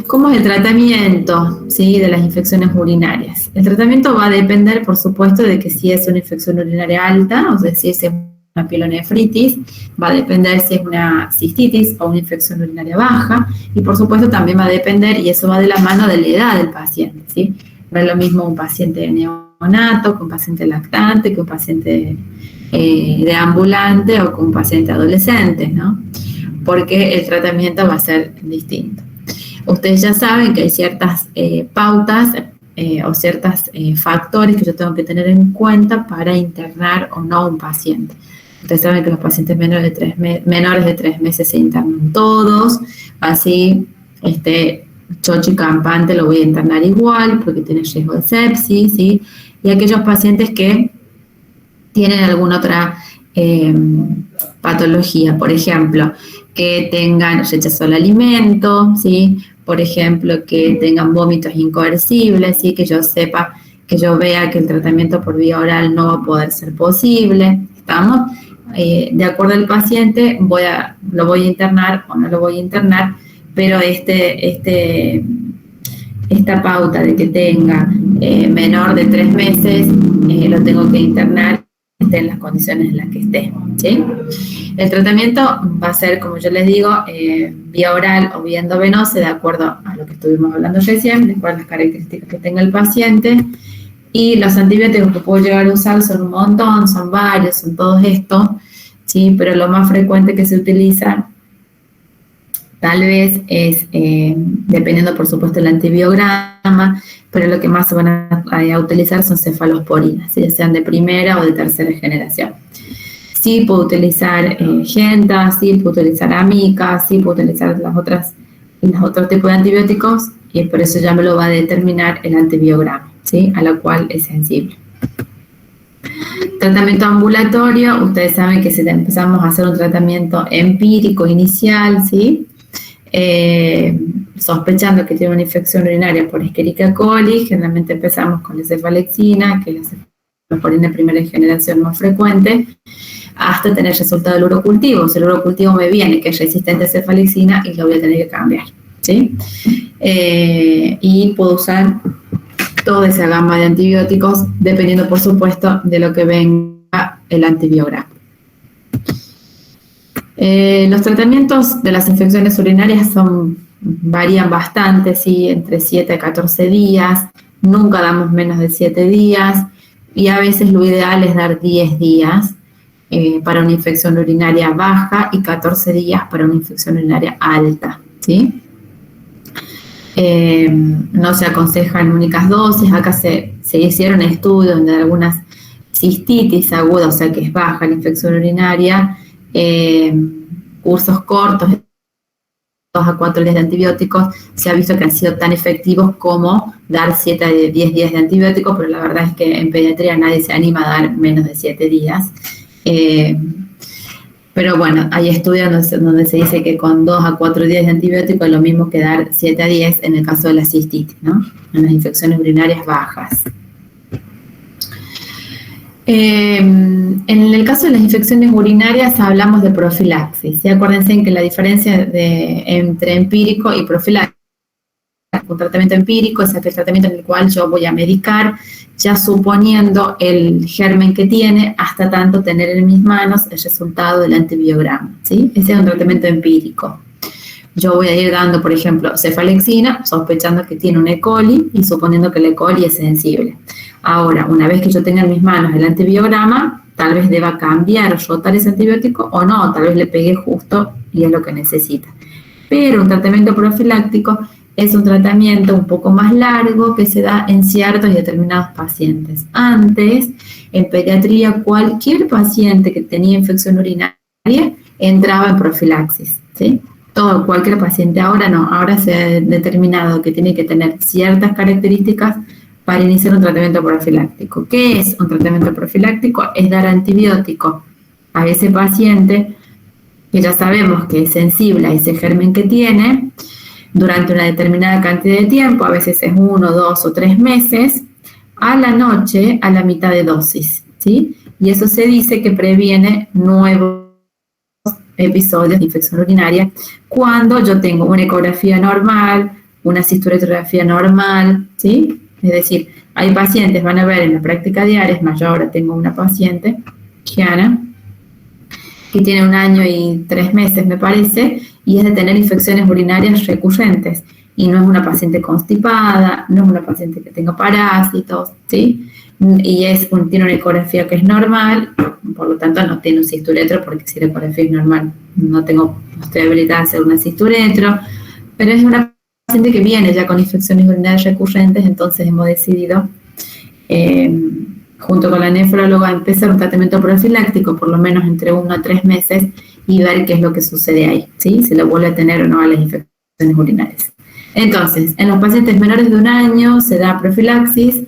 ¿Cómo es el tratamiento, ¿sí? De las infecciones urinarias? El tratamiento va a depender, por supuesto, de que si es una infección urinaria alta, o sea, si es una pielonefritis, va a depender si es una cistitis o una infección urinaria baja, y por supuesto también va a depender, y eso va de la mano de la edad del paciente, ¿sí? No es lo mismo un paciente neonato, que un paciente lactante, que un paciente deambulante o que un paciente adolescente, ¿no? Porque el tratamiento va a ser distinto. Ustedes ya saben que hay ciertas pautas o ciertos factores que yo tengo que tener en cuenta para internar o no un paciente. Ustedes saben que los pacientes menores de 3 meses se internan todos, así chocho y campante lo voy a internar igual porque tiene riesgo de sepsis, ¿sí? Y aquellos pacientes que tienen alguna otra patología, por ejemplo, que tengan rechazo al alimento, ¿sí? Por ejemplo, que tengan vómitos incoercibles, ¿sí? Que yo sepa, que yo vea que el tratamiento por vía oral no va a poder ser posible, ¿estamos? De acuerdo al paciente, lo voy a internar o no lo voy a internar, pero esta pauta de que tenga menor de 3 meses, lo tengo que internar, esté en las condiciones en las que esté, ¿sí? El tratamiento va a ser, como yo les digo, vía oral o vía endovenosa, de acuerdo a lo que estuvimos hablando recién, de acuerdo a las características que tenga el paciente. Y los antibióticos que puedo llegar a usar son un montón, son varios, son todos estos, ¿sí? Pero lo más frecuente que se utiliza tal vez es, dependiendo por supuesto del antibiograma, pero lo que más se van a utilizar son cefalosporinas, ya sean de primera o de tercera generación. Sí puedo utilizar Genta, sí puedo utilizar Amica, sí puedo utilizar los otros tipos de antibióticos, y por eso ya me lo va a determinar el antibiograma, ¿sí? A lo cual es sensible. Tratamiento ambulatorio, ustedes saben que si empezamos a hacer un tratamiento empírico inicial, ¿sí? Sospechando que tiene una infección urinaria por Escherichia coli, generalmente empezamos con la cefalexina, que es la cefalexina de primera generación más frecuente, hasta tener resultado del urocultivo. Si el urocultivo me viene que es resistente a cefalexina, y lo voy a tener que cambiar, ¿sí? Y puedo usar toda esa gama de antibióticos, dependiendo, por supuesto, de lo que venga el antibiograma. Los tratamientos de las infecciones urinarias varían bastante, ¿sí? Entre 7 a 14 días, nunca damos menos de 7 días, y a veces lo ideal es dar 10 días para una infección urinaria baja y 14 días para una infección urinaria alta, ¿sí? No se aconsejan únicas dosis. Acá se hicieron estudios donde algunas cistitis aguda, o sea que es baja la infección urinaria, cursos cortos, 2 a 4 días de antibióticos, se ha visto que han sido tan efectivos como dar 7 a 10 días de antibióticos, pero la verdad es que en pediatría nadie se anima a dar menos de 7 días. Pero bueno, hay estudios donde se dice que con 2 a 4 días de antibiótico es lo mismo que dar 7 a 10 en el caso de la cistitis, ¿no? En las infecciones urinarias bajas. En el caso de las infecciones urinarias hablamos de profilaxis, ¿sí? Acuérdense que la diferencia entre empírico y profilaxis, un tratamiento empírico es aquel tratamiento en el cual yo voy a medicar ya suponiendo el germen que tiene hasta tanto tener en mis manos el resultado del antibiograma, ¿sí? Ese es un tratamiento empírico. Yo voy a ir dando, por ejemplo, cefalexina, sospechando que tiene un E. coli y suponiendo que el E. coli es sensible. Ahora, una vez que yo tenga en mis manos el antibiograma, tal vez deba cambiar o rotar ese antibiótico o no, tal vez le pegue justo y es lo que necesita. Pero un tratamiento profiláctico es un tratamiento un poco más largo que se da en ciertos y determinados pacientes. Antes, en pediatría, cualquier paciente que tenía infección urinaria entraba en profilaxis, ¿sí? Cualquier paciente. Ahora no, ahora se ha determinado que tiene que tener ciertas características para iniciar un tratamiento profiláctico. ¿Qué es un tratamiento profiláctico? Es dar antibiótico a ese paciente que ya sabemos que es sensible a ese germen que tiene durante una determinada cantidad de tiempo, a veces es 1, 2 o 3 meses, a la noche a la mitad de dosis, ¿sí? Y eso se dice que previene nuevos episodios de infección urinaria cuando yo tengo una ecografía normal, una cistoretrografía normal, ¿sí? Es decir, hay pacientes, van a ver en la práctica diaria, es más, yo ahora tengo una paciente, Kiana, que tiene 1 año y 3 meses, me parece, y es de tener infecciones urinarias recurrentes. Y no es una paciente constipada, no es una paciente que tenga parásitos, ¿sí? Y tiene una ecografía que es normal, por lo tanto no tiene un cisturetro, porque si la ecografía es normal, no estoy habilitada a hacer una cisturetro, pero es una paciente que viene ya con infecciones urinarias recurrentes, entonces hemos decidido, junto con la nefróloga, empezar un tratamiento profiláctico, por lo menos entre 1 a 3 meses, y ver qué es lo que sucede ahí, ¿sí? Si lo vuelve a tener o no a las infecciones urinarias. Entonces, en los pacientes menores de 1 año se da profilaxis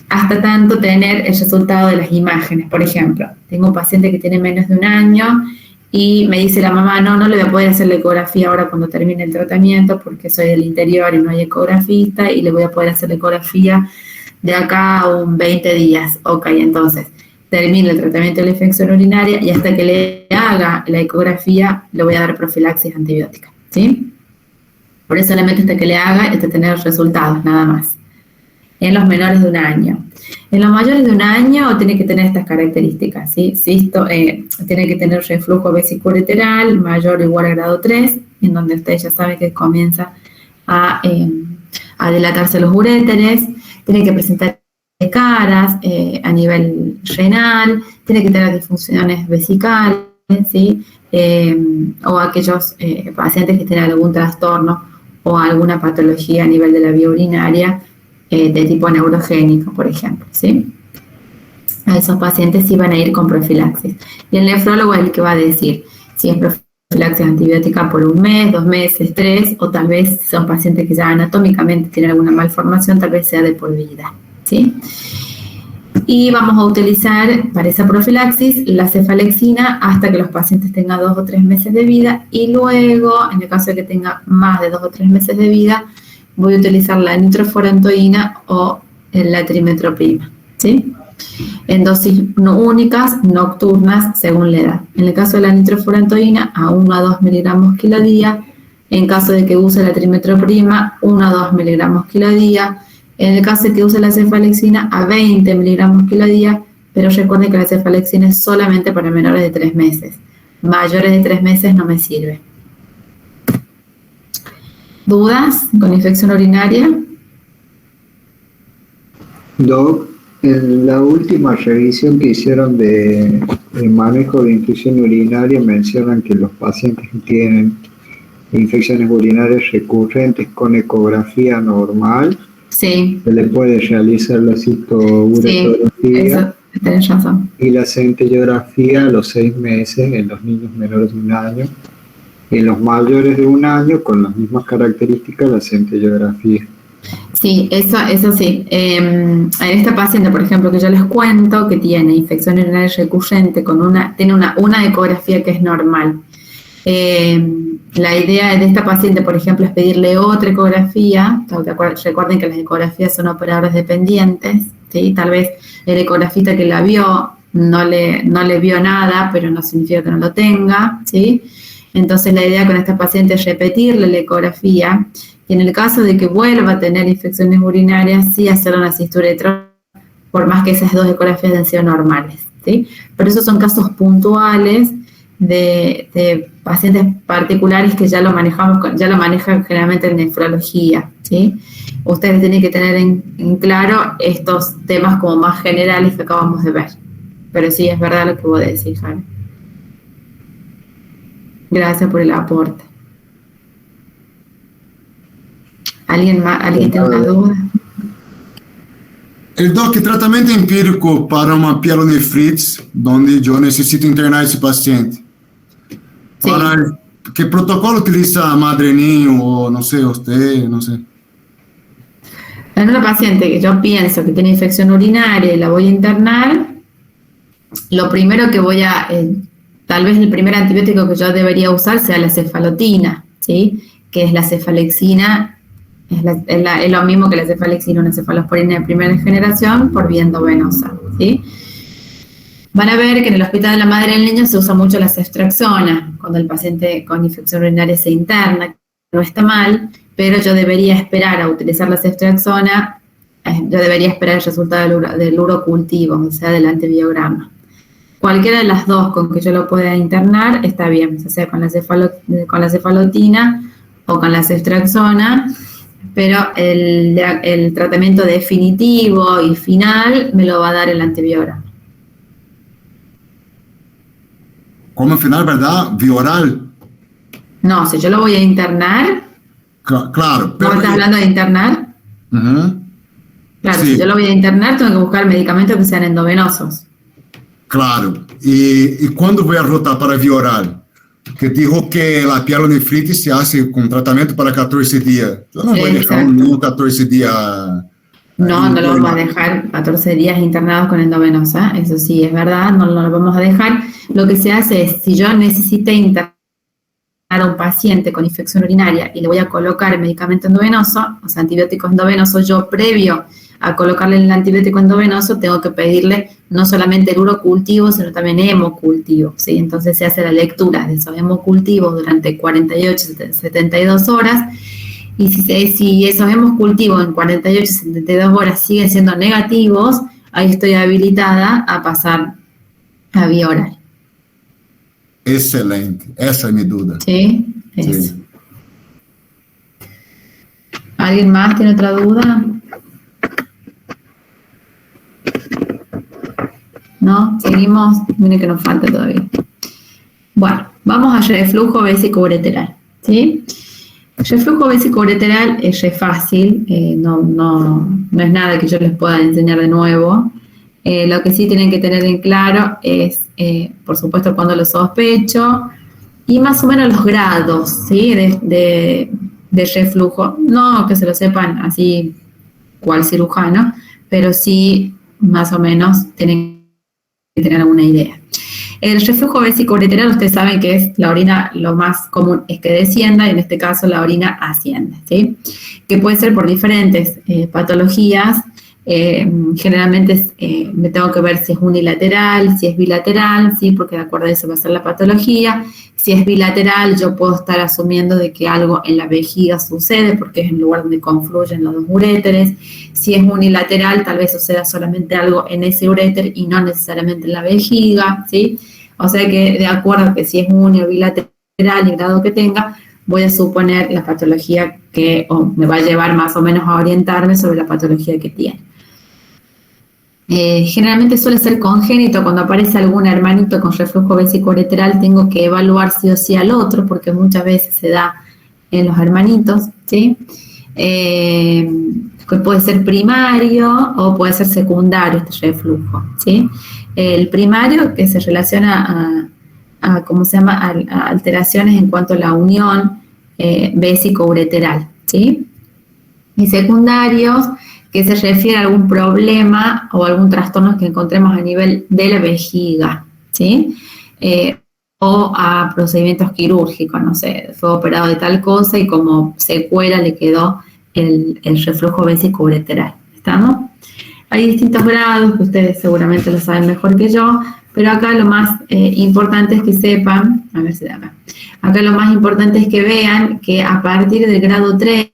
hasta tanto tener el resultado de las imágenes. Por ejemplo, tengo un paciente que tiene menos de 1 año y me dice la mamá, no le voy a poder hacer la ecografía ahora cuando termine el tratamiento porque soy del interior y no hay ecografista y le voy a poder hacer la ecografía de acá a 20 días. Ok, entonces termino el tratamiento de la infección urinaria y hasta que le haga la ecografía le voy a dar profilaxis antibiótica, ¿sí? Por eso solamente hasta que le haga, hasta tener resultados, nada más. En los menores de 1 año. En los mayores de 1 año tiene que tener estas características, ¿sí? Tiene que tener reflujo vesiculoreteral mayor o igual a grado 3, en donde ustedes ya saben que comienza a dilatarse los uréteres, tiene que presentar caras a nivel renal, tiene que tener disfunciones vesicales, ¿sí? O aquellos pacientes que tienen algún trastorno o alguna patología a nivel de la vía urinaria de tipo neurogénico, por ejemplo, ¿sí? A esos pacientes sí van a ir con profilaxis. Y el nefrólogo es el que va a decir si es profilaxis antibiótica por 1 mes, 2 meses, 3, o tal vez si son pacientes que ya anatómicamente tienen alguna malformación, tal vez sea de por vida, ¿sí? Y vamos a utilizar para esa profilaxis la cefalexina hasta que los pacientes tengan 2 o 3 meses de vida, y luego, en el caso de que tenga más de 2 o 3 meses de vida, voy a utilizar la nitrofurantoína o la trimetroprima, ¿sí? En dosis únicas, nocturnas, según la edad. En el caso de la nitrofurantoína, a 1 a 2 miligramos kilo día. En caso de que use la trimetroprima, 1 a 2 miligramos kilo día. En el caso de que use la cefalexina, a 20 miligramos kilo día, pero recuerden que la cefalexina es solamente para menores de 3 meses. Mayores de 3 meses no me sirve. ¿Dudas con infección urinaria? Doc, en la última revisión que hicieron de manejo de infección urinaria mencionan que los pacientes que tienen infecciones urinarias recurrentes con ecografía normal, Sí. se le puede realizar la citourografía, Eso, tenés razón. y la centellografía a los 6 meses en los niños menores de 1 año. En los mayores de 1 año, con las mismas características, la centellografía. Sí, eso sí. En esta paciente, por ejemplo, que yo les cuento, que tiene infección urinaria recurrente, tiene una ecografía que es normal. La idea de esta paciente, por ejemplo, es pedirle otra ecografía. Recuerden que las ecografías son operadores dependientes, ¿sí? Tal vez el ecografista que la vio no le vio nada, pero no significa que no lo tenga, ¿sí? Entonces la idea con esta paciente es repetirle la ecografía, y en el caso de que vuelva a tener infecciones urinarias, sí hacer una cisturetro, por más que esas 2 ecografías hayan sido normales, ¿sí? Pero esos son casos puntuales de pacientes particulares que ya lo manejan generalmente en nefrología, ¿sí? Ustedes tienen que tener en claro estos temas como más generales que acabamos de ver. Pero sí, es verdad lo que vos decís, Jara. Gracias por el aporte. ¿Alguien más? ¿Alguien tiene una duda? El doc, tratamento empírico para uma pielonefritis, donde yo necesito internar ese paciente. Sí. ¿Qué protocolo utiliza Madre Niño o no sé, usted, no sé? En una paciente que yo pienso que tiene infección urinaria y la voy a internar, lo primero que tal vez el primer antibiótico que yo debería usar sea la cefalotina, ¿sí? Que es la cefalexina, es lo mismo que la cefalexina, una cefalosporina de primera generación por vía endovenosa, ¿sí? Van a ver que en el Hospital de la Madre del Niño se usa mucho la ceftriaxona cuando el paciente con infección urinaria se interna. No está mal, pero yo debería esperar a utilizar la ceftriaxona, yo debería esperar el resultado del urocultivo, o sea, del antibiograma. Cualquiera de las 2 con que yo lo pueda internar está bien, o sea, con la cefalotina o con la ceftriaxona, pero el tratamiento definitivo y final me lo va a dar el antibiograma. Como final, ¿verdad? Vía oral. No, si yo lo voy a internar. Claro. ¿No estás hablando de internar? Claro, sí. Si yo lo voy a internar, tengo que buscar medicamentos que sean endovenosos. Claro. ¿Y cuándo voy a rotar para vía oral? Que dijo que la pielonefritis se hace con tratamiento para 14 días. Yo no voy a dejar un niño 14 días. No lo vamos a dejar 14 días internados con endovenosa. Eso sí, es verdad, no lo vamos a dejar. Lo que se hace es, si yo necesité internar a un paciente con infección urinaria y le voy a colocar el medicamento endovenoso, o sea, antibiótico endovenoso, yo previo a colocarle el antibiótico endovenoso tengo que pedirle no solamente el urocultivo, sino también hemocultivo, ¿sí? Entonces se hace la lectura de esos hemocultivos durante 48, 72 horas, y si esos hemocultivos en 48, 72 horas siguen siendo negativos, ahí estoy habilitada a pasar a vía oral. Excelente, esa es mi duda. Sí, eso. Sí. ¿Alguien más tiene otra duda? ¿No? Seguimos. Miren que nos falta todavía. Bueno, vamos a reflujo vesicoureteral, ¿sí? El reflujo vesicoureteral es re fácil, no es nada que yo les pueda enseñar de nuevo. Lo que sí tienen que tener en claro es, por supuesto, cuando lo sospecho y más o menos los grados, ¿sí? de reflujo. No que se lo sepan así cual cirujano, pero sí más o menos tienen que tener alguna idea. El reflujo vesicoureteral, ustedes saben que es la orina, lo más común es que descienda, y en este caso la orina asciende, ¿sí? Que puede ser por diferentes patologías. Generalmente me tengo que ver si es unilateral, si es bilateral, ¿sí? Porque de acuerdo a eso va a ser la patología. Si es bilateral, yo puedo estar asumiendo de que algo en la vejiga sucede, porque es el lugar donde confluyen los dos uréteres. Si es unilateral, tal vez suceda solamente algo en ese uréter y no necesariamente en la vejiga, ¿sí? O sea que de acuerdo a que si es uni o bilateral y el grado que tenga, voy a suponer la patología que me va a llevar más o menos a orientarme sobre la patología que tiene. Generalmente suele ser congénito. Cuando aparece algún hermanito con reflujo vesicoureteral, tengo que evaluar sí o sí al otro, porque muchas veces se da en los hermanitos, ¿sí? Puede ser primario o puede ser secundario este reflujo, ¿sí? El primario, que se relaciona a ¿cómo se llama?, a alteraciones en cuanto a la unión vesicoureteral, ¿sí? Y secundarios, que se refiere a algún problema o algún trastorno que encontremos a nivel de la vejiga, ¿sí? O a procedimientos quirúrgicos, no sé, fue operado de tal cosa y como secuela le quedó el reflujo vesicoureteral, ¿estamos? Hay distintos grados que ustedes seguramente lo saben mejor que yo, pero acá lo más importante es que sepan, a ver si de acá lo más importante es que vean que a partir del grado 3,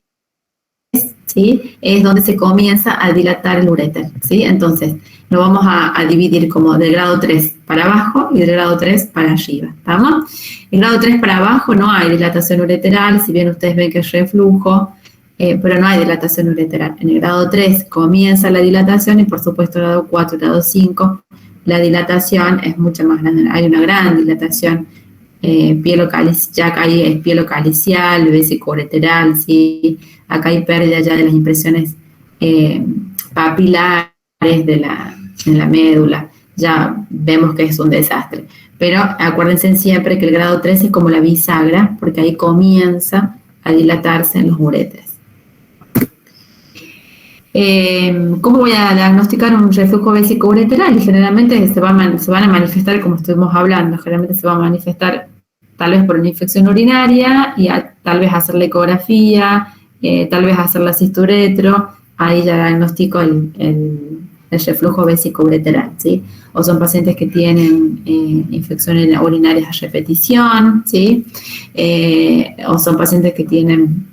¿sí?, es donde se comienza a dilatar el uréter, ¿sí? Entonces, lo vamos a dividir como del grado 3 para abajo y del grado 3 para arriba, ¿estamos? El grado 3 para abajo no hay dilatación ureteral, si bien ustedes ven que es reflujo, pero no hay dilatación ureteral. En el grado 3 comienza la dilatación y por supuesto el grado 4, el grado 5, la dilatación es mucho más grande. Hay una gran dilatación ya acá es pielocalicial, vesicoureteral, ¿sí? Acá hay pérdida ya de las impresiones papilares en la médula. Ya vemos que es un desastre. Pero acuérdense siempre que el grado 3 es como la bisagra, porque ahí comienza a dilatarse en los uréteres. ¿Cómo voy a diagnosticar un reflujo vesicoureteral? Generalmente se van a manifestar, como estuvimos hablando, generalmente se va a manifestar tal vez por una infección urinaria y tal vez hacer la ecografía, tal vez hacer la cisturetro, ahí ya diagnostico el reflujo vesicoureteral, ¿sí? O son pacientes que tienen infecciones urinarias a repetición, ¿sí? O son pacientes que tienen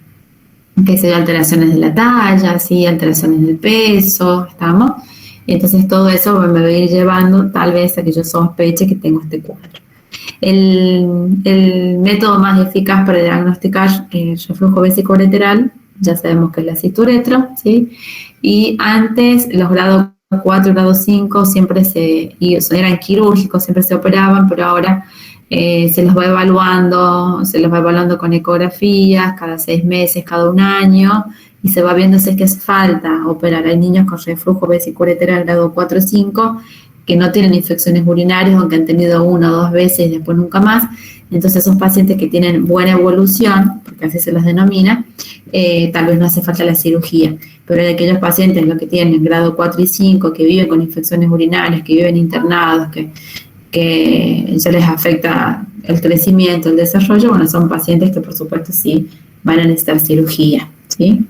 alteraciones de la talla, ¿sí? Alteraciones del peso, ¿estamos? Entonces todo eso me va a ir llevando tal vez a que yo sospeche que tengo este cuadro. El método más eficaz para diagnosticar el reflujo vesicoureteral, ya sabemos que es la cisturetro, ¿sí? Y antes los grados 4 y grado 5 siempre eran quirúrgicos, siempre se operaban, pero ahora se los va evaluando con ecografías cada 6 meses, cada 1 año, y se va viendo si es que hace falta operar. Hay niños con reflujo vesicoureteral grado 4 o 5 que no tienen infecciones urinarias o que han tenido 1 o 2 veces y después nunca más. Entonces esos pacientes que tienen buena evolución, porque así se los denomina, tal vez no hace falta la cirugía. Pero de aquellos pacientes los que tienen grado 4 y 5, que viven con infecciones urinarias, que viven internados, que ya les afecta el crecimiento, el desarrollo, bueno, son pacientes que por supuesto sí van a necesitar cirugía, ¿sí?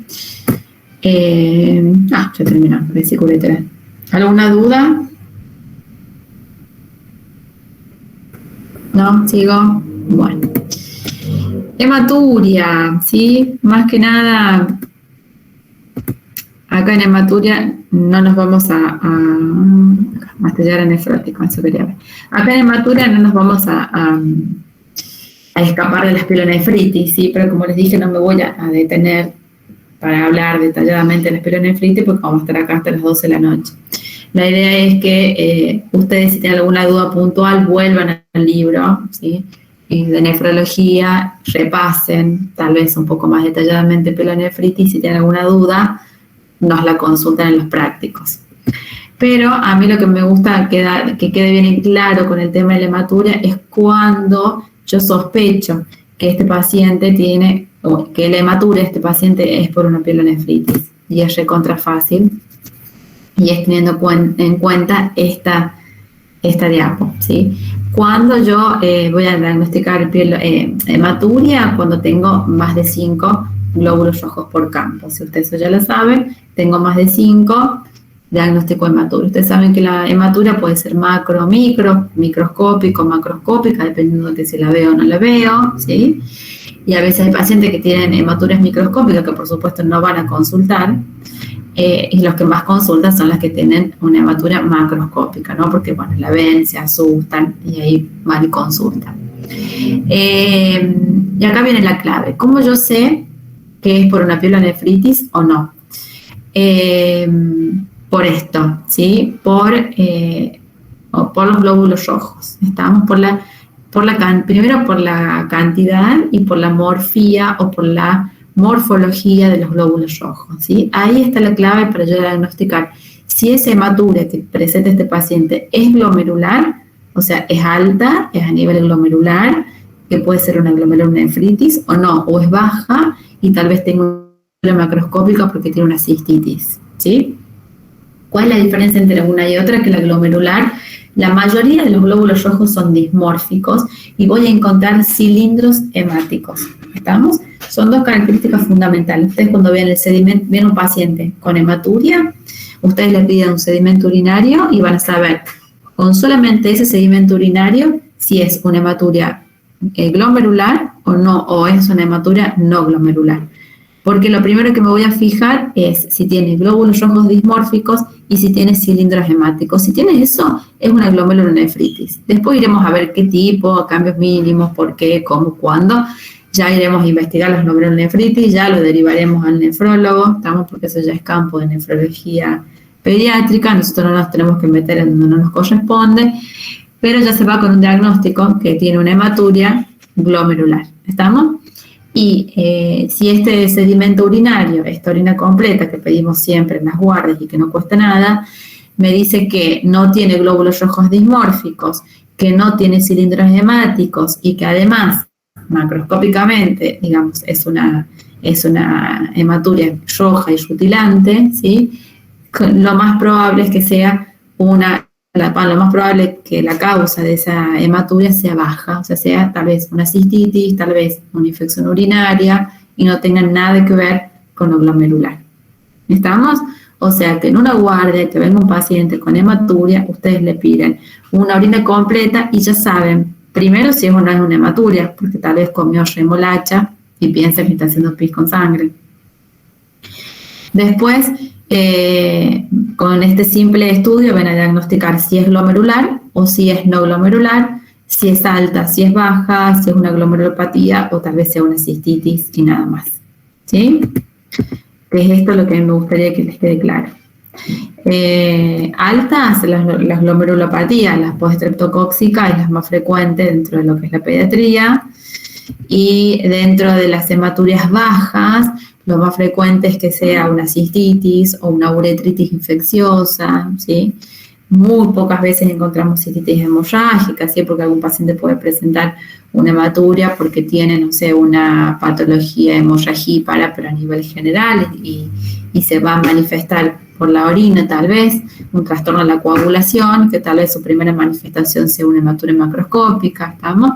Ya terminó, vesicoureteral. ¿Alguna duda? ¿No? ¿Sigo? Bueno. Hematuria, ¿sí? Más que nada, acá en hematuria no nos vamos a mastillar nefrótico, eso quería ver. Acá en hematuria no nos vamos a escapar de las pielonefritis, ¿sí? Pero como les dije, no me voy a detener para hablar detalladamente de las pielonefritis porque vamos a estar acá hasta las 12 de la noche. La idea es que ustedes, si tienen alguna duda puntual, vuelvan al libro, ¿sí? De nefrología, repasen tal vez un poco más detalladamente pielonefritis. Si tienen alguna duda, nos la consultan en los prácticos. Pero a mí lo que me gusta que quede bien claro con el tema de la hematuria es cuando yo sospecho que este paciente tiene, o que la hematuria de este paciente es por una pielonefritis. Y es recontra fácil. y es teniendo en cuenta esta diapo, ¿sí? Cuando yo voy a diagnosticar hematuria, cuando tengo más de 5 glóbulos rojos por campo. Si ustedes eso ya lo saben, tengo más de 5, diagnóstico hematuria. Ustedes saben que la hematuria puede ser macro, micro, microscópico, macroscópica, dependiendo de si la veo o no la veo, ¿sí? Y a veces hay pacientes que tienen hematurias microscópicas que por supuesto no van a consultar, y los que más consultan son las que tienen una hematuria macroscópica, ¿no? Porque, bueno, la ven, se asustan y ahí van y consultan. Y acá viene la clave. ¿Cómo yo sé que es por una pielonefritis o no? Por esto, ¿sí? Por los glóbulos rojos. Estamos primero por la cantidad y por la morfía o por la morfología de los glóbulos rojos, ¿sí? Ahí está la clave para yo diagnosticar si esa hematuria que presenta este paciente es glomerular, o sea, es alta, es a nivel glomerular, que puede ser una glomerulonefritis o no, o es baja y tal vez tenga una macroscópica porque tiene una cistitis, ¿sí? ¿Cuál es la diferencia entre una y otra? Que la glomerular, la mayoría de los glóbulos rojos son dismórficos y voy a encontrar cilindros hemáticos. ¿Estamos? Son dos características fundamentales. Ustedes cuando ven el sedimento, ven un paciente con hematuria, ustedes le piden un sedimento urinario y van a saber con solamente ese sedimento urinario si es una hematuria glomerular o no, o es una hematuria no glomerular. Porque lo primero que me voy a fijar es si tiene glóbulos rojos dismórficos y si tiene cilindros hemáticos. Si tiene eso, es una glomerulonefritis. Después iremos a ver qué tipo, cambios mínimos, por qué, cómo, cuándo. Ya iremos a investigar las glomerulonefritis, ya lo derivaremos al nefrólogo, estamos, porque eso ya es campo de nefrología pediátrica, nosotros no nos tenemos que meter en donde no nos corresponde, pero ya se va con un diagnóstico que tiene una hematuria glomerular. ¿Estamos? Y si este sedimento urinario, esta orina completa que pedimos siempre en las guardias y que no cuesta nada, me dice que no tiene glóbulos rojos dismórficos, que no tiene cilindros hemáticos y que además, macroscópicamente, digamos, es una hematuria roja y rutilante, ¿sí? Lo más probable es que sea lo más probable es que la causa de esa hematuria sea baja, o sea tal vez una cistitis, tal vez una infección urinaria y no tenga nada que ver con lo glomerular. ¿Estamos? O sea que en una guardia que venga un paciente con hematuria, ustedes le piden una orina completa y ya saben, primero si es o no es una hematuria, porque tal vez comió remolacha y piensa que está haciendo pis con sangre. Después, con este simple estudio van a diagnosticar si es glomerular o si es no glomerular, si es alta, si es baja, si es una glomerulopatía o tal vez sea una cistitis y nada más. ¿Sí? Es esto lo que me gustaría que les quede claro. Altas, las glomerulopatías, las postreptocóxicas es las más frecuentes dentro de lo que es la pediatría, y dentro de las hematurias bajas, lo más frecuente es que sea una cistitis o una uretritis infecciosa, ¿sí? Muy pocas veces encontramos cistitis hemorrágica, ¿sí? Porque algún paciente puede presentar una hematuria porque tiene, no sé, una patología hemorragípara, pero a nivel general, y se va a manifestar por la orina, tal vez, un trastorno de la coagulación, que tal vez su primera manifestación sea una hematuria macroscópica, ¿estamos?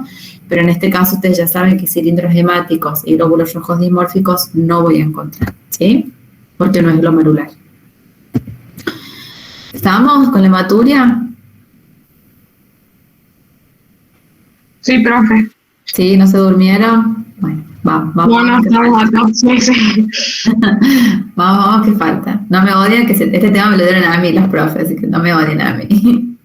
Pero en este caso ustedes ya saben que cilindros hemáticos y glóbulos rojos dismórficos no voy a encontrar, ¿sí? Porque no es glomerular. ¿Estamos con la hematuria? Sí, profe. ¿Sí? ¿No se durmieron? Bueno, vamos. No, estamos acá. Sí. Vamos, que falta. No me odian, que este tema me lo dieron a mí los profes, así que no me odien a mí.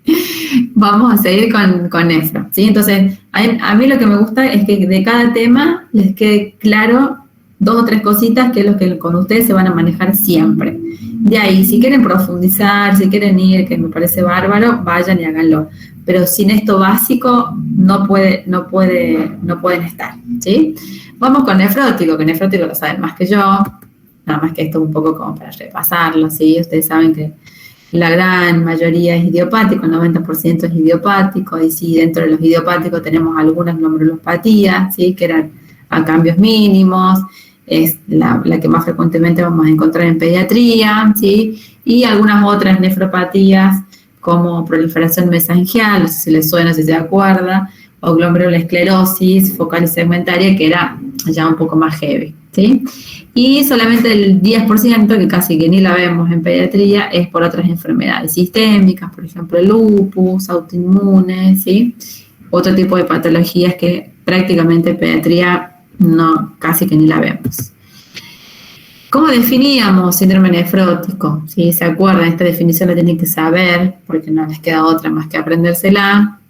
Vamos a seguir con nefro, ¿sí? Entonces, a mí lo que me gusta es que de cada tema les quede claro 2 o 3 cositas que es lo que con ustedes se van a manejar siempre. De ahí, si quieren profundizar, si quieren ir, que me parece bárbaro, vayan y háganlo. Pero sin esto básico no pueden estar, ¿sí? Vamos con nefrótico, que nefrótico lo saben más que yo, nada más que esto un poco como para repasarlo, ¿sí? Ustedes saben que la gran mayoría es idiopático, el 90% es idiopático, y sí, dentro de los idiopáticos tenemos algunas glomerulopatías, ¿sí? Que eran a cambios mínimos, es la que más frecuentemente vamos a encontrar en pediatría, ¿sí? Y algunas otras nefropatías como proliferación mesangial, no sé si les suena, si se acuerda, o glomerulosclerosis focal y segmentaria, que era ya un poco más heavy, ¿sí? Y solamente el 10%, que casi que ni la vemos en pediatría, es por otras enfermedades sistémicas, por ejemplo, el lupus, autoinmunes, ¿sí? Otro tipo de patologías que prácticamente en pediatría no, casi que ni la vemos. ¿Cómo definíamos síndrome nefrótico? Si se acuerdan, esta definición la tienen que saber, porque no les queda otra más que aprendérsela,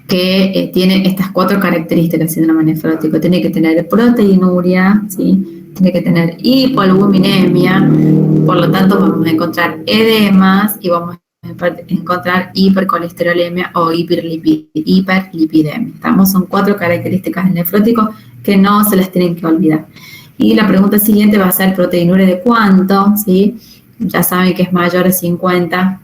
que tiene estas 4 características del síndrome nefrótico. Tiene que tener proteinuria, ¿sí? Tiene que tener hipoalbuminemia, por lo tanto vamos a encontrar edemas y vamos a encontrar hipercolesterolemia o hiperlipidemia. Son 4 características del nefrótico que no se las tienen que olvidar. Y la pregunta siguiente va a ser proteinuria de cuánto, ¿sí? Ya saben que es mayor a 50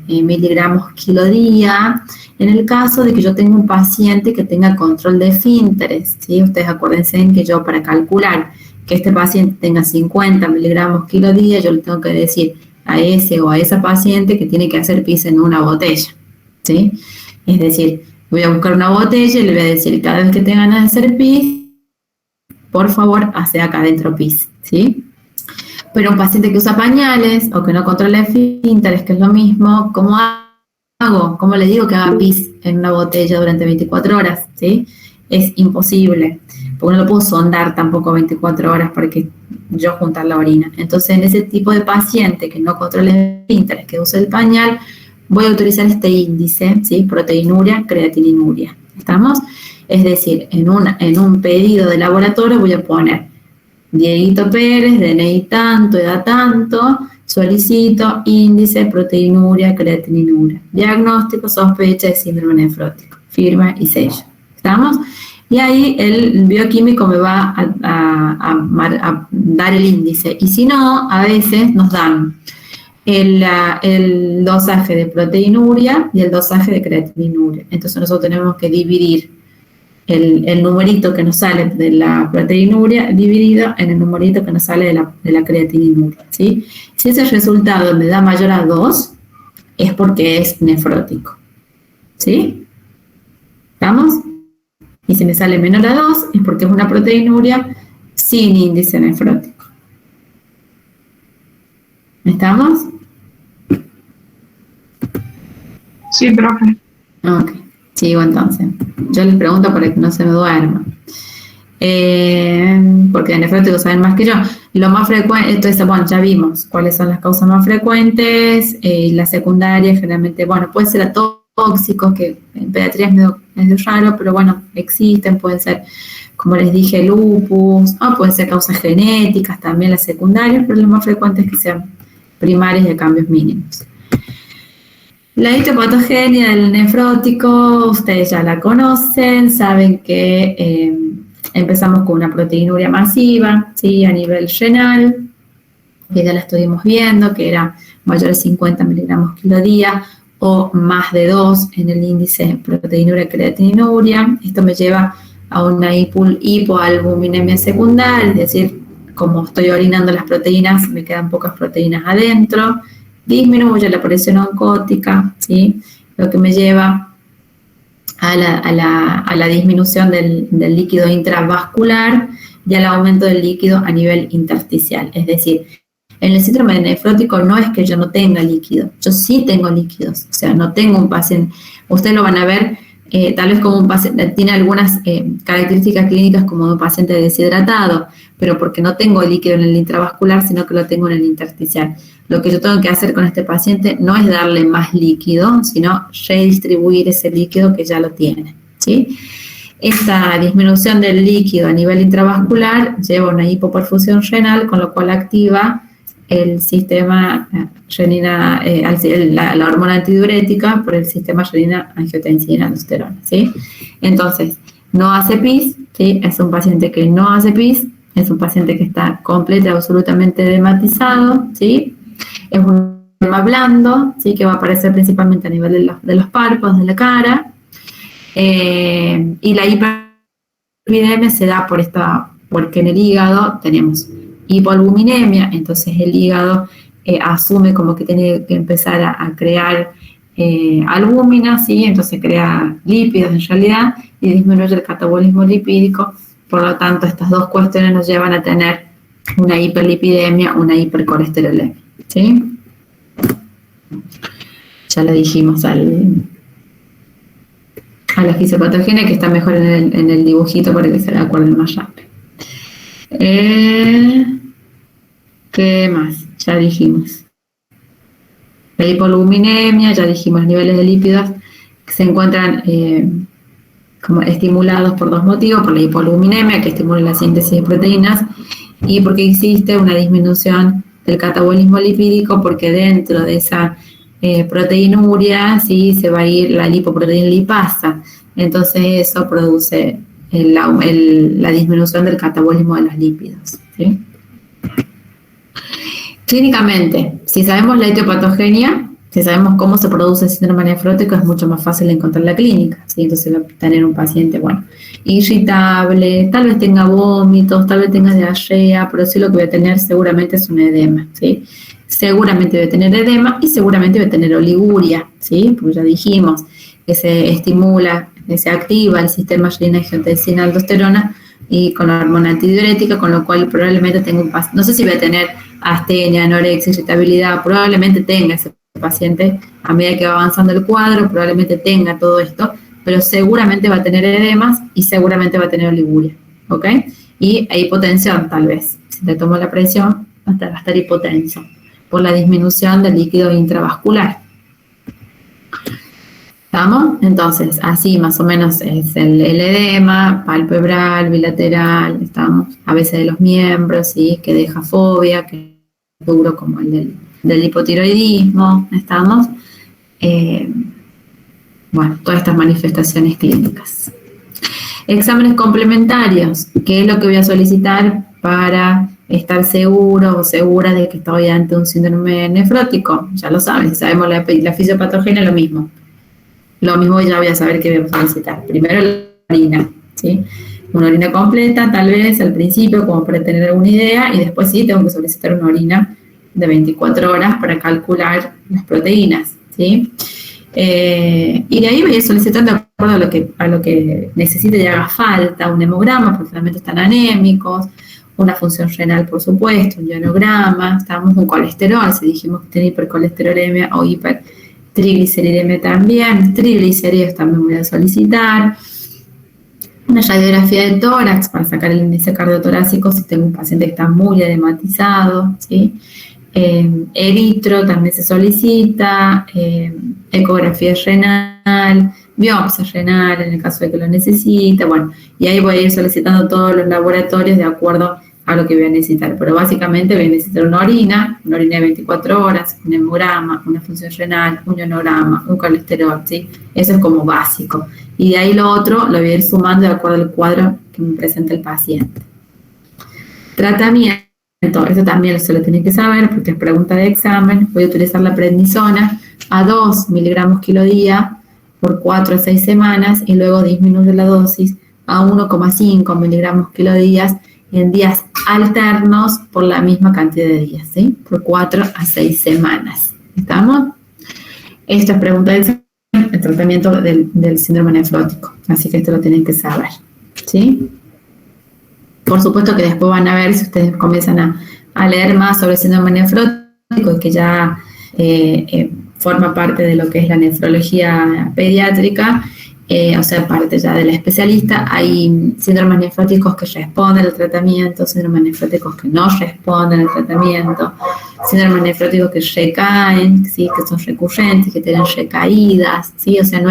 miligramos kilo día. En el caso de que yo tenga un paciente que tenga control de esfínteres, ¿sí? Ustedes acuérdense en que yo para calcular que este paciente tenga 50 miligramos kilo día, yo le tengo que decir a ese o a esa paciente que tiene que hacer pis en una botella, ¿sí? Es decir, voy a buscar una botella y le voy a decir cada vez que tenga ganas de hacer pis, por favor, hace acá adentro pis, ¿sí? Pero un paciente que usa pañales o que no controla esfínteres, que es lo mismo, ¿cómo hago? ¿Cómo le digo que haga pis en una botella durante 24 horas? ¿Sí? Es imposible, porque no lo puedo sondar tampoco 24 horas para que yo juntar la orina. Entonces, en ese tipo de paciente que no controla esfínteres, que usa el pañal, voy a utilizar este índice, ¿sí? Proteinuria, creatininuria. ¿Estamos? Es decir, en un pedido de laboratorio voy a poner Dieguito Pérez, DNI tanto, edad tanto, solicito índice, proteinuria, creatininuria. Diagnóstico, sospecha de síndrome nefrótico. Firma y sello. ¿Estamos? Y ahí el bioquímico me va a dar el índice. Y si no, a veces nos dan el dosaje de proteinuria y el dosaje de creatininuria. Entonces nosotros tenemos que dividir el numerito que nos sale de la proteinuria dividido en el numerito que nos sale de la creatininuria, ¿sí? Si ese resultado me da mayor a 2, es porque es nefrótico, ¿sí? ¿Estamos? Y si me sale menor a 2, es porque es una proteinuria sin índice nefrótico. ¿Estamos? Sí, profe. Ok. Sigo entonces. Yo les pregunto para que no se me duerma. Porque de nefróticos saben más que yo. Lo más frecuente, entonces, bueno, ya vimos cuáles son las causas más frecuentes. La secundaria, generalmente, bueno, puede ser atóxicos, que en pediatría es medio raro, pero bueno, existen. Pueden ser, como les dije, lupus, pueden ser causas genéticas también las secundarias, pero lo más frecuente es que sean primarias de cambios mínimos. La histopatogenia del nefrótico, ustedes ya la conocen, saben que empezamos con una proteinuria masiva, ¿sí? A nivel renal, que ya la estuvimos viendo, que era mayor a 50 miligramos kilo día o más de 2 en el índice proteinuria creatininuria. Esto me lleva a una hipoalbuminemia secundaria, es decir, como estoy orinando las proteínas, me quedan pocas proteínas adentro. Disminuye la presión oncótica, ¿sí? Lo que me lleva a la disminución del líquido intravascular y al aumento del líquido a nivel intersticial. Es decir, en el síndrome nefrótico no es que yo no tenga líquido, yo sí tengo líquidos, o sea, no tengo un paciente, ustedes lo van a ver, tal vez como un paciente, tiene algunas características clínicas como un paciente deshidratado, pero porque no tengo líquido en el intravascular, sino que lo tengo en el intersticial. Lo que yo tengo que hacer con este paciente no es darle más líquido, sino redistribuir ese líquido que ya lo tiene, ¿sí? Esta disminución del líquido a nivel intravascular lleva a una hipoperfusión renal, con lo cual activa el sistema renina, la hormona antidiurética por el sistema renina-angiotensina-aldosterona, ¿sí? Entonces, no hace pis, ¿sí? Es un paciente que no hace pis, es un paciente que está completo y absolutamente edematizado, ¿sí? Es un edema blando, ¿sí? Que va a aparecer principalmente a nivel de los párpados, de la cara, y la hiperlipidemia se da por esta porque en el hígado tenemos hipoalbuminemia, entonces el hígado asume como que tiene que empezar a crear albúmina, ¿sí? Entonces crea lípidos en realidad y disminuye el catabolismo lipídico. Por lo tanto, estas dos cuestiones nos llevan a tener una hiperlipidemia, una hipercolesterolemia, ¿sí? Ya lo dijimos a la fisiopatogenia, que está mejor en el dibujito para que se le acuerden más rápido. ¿Qué más? Ya dijimos. La hipoalbuminemia, ya dijimos, niveles de lípidos que se encuentran como estimulados por dos motivos: por la hipoalbuminemia, que estimula la síntesis de proteínas, y porque existe una disminución del catabolismo lipídico, porque dentro de esa proteinuria, ¿sí?, se va a ir la lipoproteína lipasa. Entonces eso produce la disminución del catabolismo de los lípidos, ¿sí? Clínicamente, si sabemos la etiopatogenia, si sabemos cómo se produce el síndrome nefrótico, es mucho más fácil encontrar la clínica, ¿sí? Entonces, tener un paciente, bueno, irritable, tal vez tenga vómitos, tal vez tenga diarrea, pero sí lo que voy a tener seguramente es un edema, ¿sí? Seguramente voy a tener edema y seguramente voy a tener oliguria, ¿sí? Porque ya dijimos que se estimula, que se activa el sistema renina-angiotensina-aldosterona y con la hormona antidiurética, con lo cual probablemente tenga un paciente, no sé si voy a tener astenia, anorexia, irritabilidad, probablemente tenga ese paciente a medida que va avanzando el cuadro, probablemente tenga todo esto, pero seguramente va a tener edemas y seguramente va a tener oliguria, ¿ok? Y hipotensión tal vez, si le tomo la presión, va a estar hipotenso por la disminución del líquido intravascular. ¿Estamos? Entonces, así más o menos es el edema palpebral, bilateral, estamos, a veces de los miembros, ¿sí?, que deja fobia, que es duro como el del hipotiroidismo, estamos. Bueno, todas estas manifestaciones clínicas. Exámenes complementarios, ¿qué es lo que voy a solicitar para estar seguro o segura de que estoy ante un síndrome nefrótico? Ya lo saben, si sabemos la fisiopatogenia, lo mismo. Lo mismo ya voy a saber qué voy a solicitar. Primero la orina, ¿sí? Una orina completa, tal vez al principio, como para tener alguna idea, y después sí tengo que solicitar una orina de 24 horas para calcular las proteínas, ¿sí? Y de ahí voy a solicitar, de acuerdo a lo que necesite y haga falta, un hemograma, porque realmente están anémicos, una función renal, por supuesto, un ionograma, estamos un colesterol, si dijimos que tiene hipercolesterolemia o hipertrigliceridemia también, triglicéridos también voy a solicitar, una radiografía de tórax para sacar el índice cardiotorácico si tengo un paciente que está muy edematizado, ¿sí? Eritro también se solicita, ecografía renal, biopsia renal en el caso de que lo necesite, bueno, y ahí voy a ir solicitando todos los laboratorios de acuerdo a lo que voy a necesitar, pero básicamente voy a necesitar una orina de 24 horas, un hemograma, una función renal, un ionograma, un colesterol, ¿sí? Eso es como básico, y de ahí lo otro lo voy a ir sumando de acuerdo al cuadro que me presenta el paciente. Tratamiento. Esto también se lo tienen que saber porque es pregunta de examen. Voy a utilizar la prednisona a 2 miligramos kilo día por 4 a 6 semanas y luego disminuye la dosis a 1,5 miligramos kilo días en días alternos por la misma cantidad de días, ¿sí? Por 4 a 6 semanas. ¿Estamos? Esto es pregunta de examen, el tratamiento del síndrome nefrótico. Así que esto lo tienen que saber, ¿sí? Por supuesto que después van a ver, si ustedes comienzan a leer más sobre el síndrome nefrótico, que ya forma parte de lo que es la nefrología pediátrica, o sea, parte ya de la especialista. Hay síndromes nefróticos que responden al tratamiento, síndromes nefróticos que no responden al tratamiento, síndromes nefróticos que recaen, ¿sí?, que son recurrentes, que tienen recaídas, ¿sí? O sea, no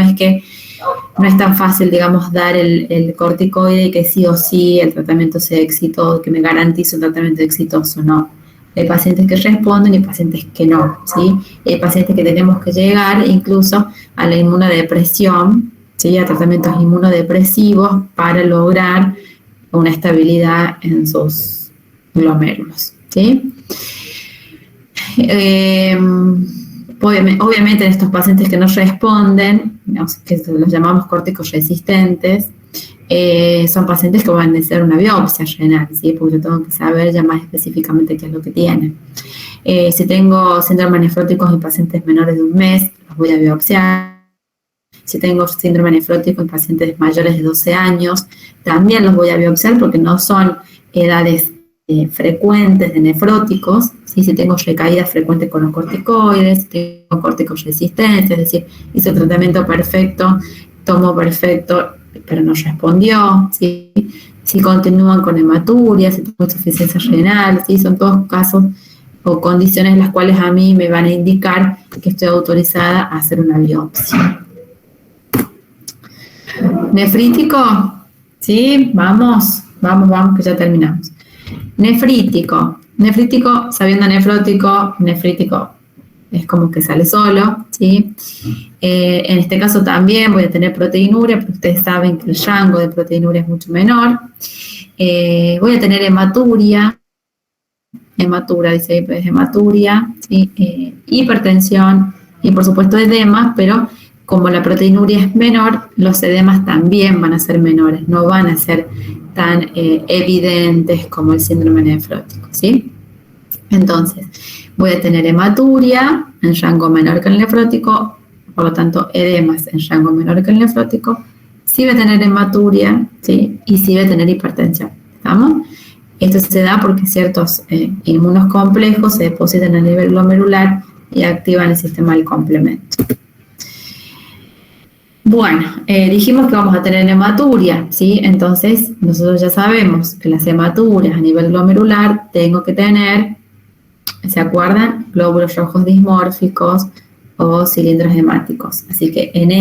es tan fácil, digamos, dar el corticoide que sí o sí el tratamiento sea exitoso, que me garantice un tratamiento exitoso, no. Hay pacientes que responden y pacientes que no, ¿sí? Y hay pacientes que tenemos que llegar incluso a la inmunodepresión, ¿sí?, a tratamientos inmunodepresivos para lograr una estabilidad en sus glomérulos, ¿sí? Obviamente en estos pacientes que no responden, que los llamamos córticos resistentes, son pacientes que van a necesitar una biopsia renal, ¿sí? Porque yo tengo que saber ya más específicamente qué es lo que tienen. Si tengo síndromes nefróticos en pacientes menores de un mes, los voy a biopsiar. Si tengo síndrome nefrótico en pacientes mayores de 12 años, también los voy a biopsiar porque no son edades frecuentes de nefróticos, ¿sí? Si tengo recaídas frecuentes con los corticoides, si tengo corticoresistencia, es decir, hice tratamiento perfecto, tomo perfecto, pero no respondió, ¿sí? Si continúan con hematuria, si tengo insuficiencia renal, ¿sí? Son todos casos o condiciones en las cuales a mí me van a indicar que estoy autorizada a hacer una biopsia. Nefrítico, ¿sí? Vamos, que ya terminamos. Nefrítico, sabiendo nefrótico es como que sale solo, ¿sí? En este caso también voy a tener proteinuria, pero ustedes saben que el rango de proteinuria es mucho menor. Voy a tener hematuria, dice ahí, pues hematuria, ¿sí? Hipertensión y por supuesto edema, pero como la proteinuria es menor, los edemas también van a ser menores, no van a ser tan evidentes como el síndrome nefrótico, ¿sí? Entonces, voy a tener hematuria en rango menor que el nefrótico, por lo tanto, edemas en rango menor que el nefrótico, sí va a tener hematuria, ¿sí? Y sí va a tener hipertensión, ¿estamos? Esto se da porque ciertos inmunos complejos se depositan a nivel glomerular y activan el sistema del complemento. Bueno, dijimos que vamos a tener hematuria, ¿sí? Entonces, nosotros ya sabemos que las hematurias a nivel glomerular tengo que tener, ¿se acuerdan? Glóbulos rojos dismórficos o cilindros hemáticos. Así que en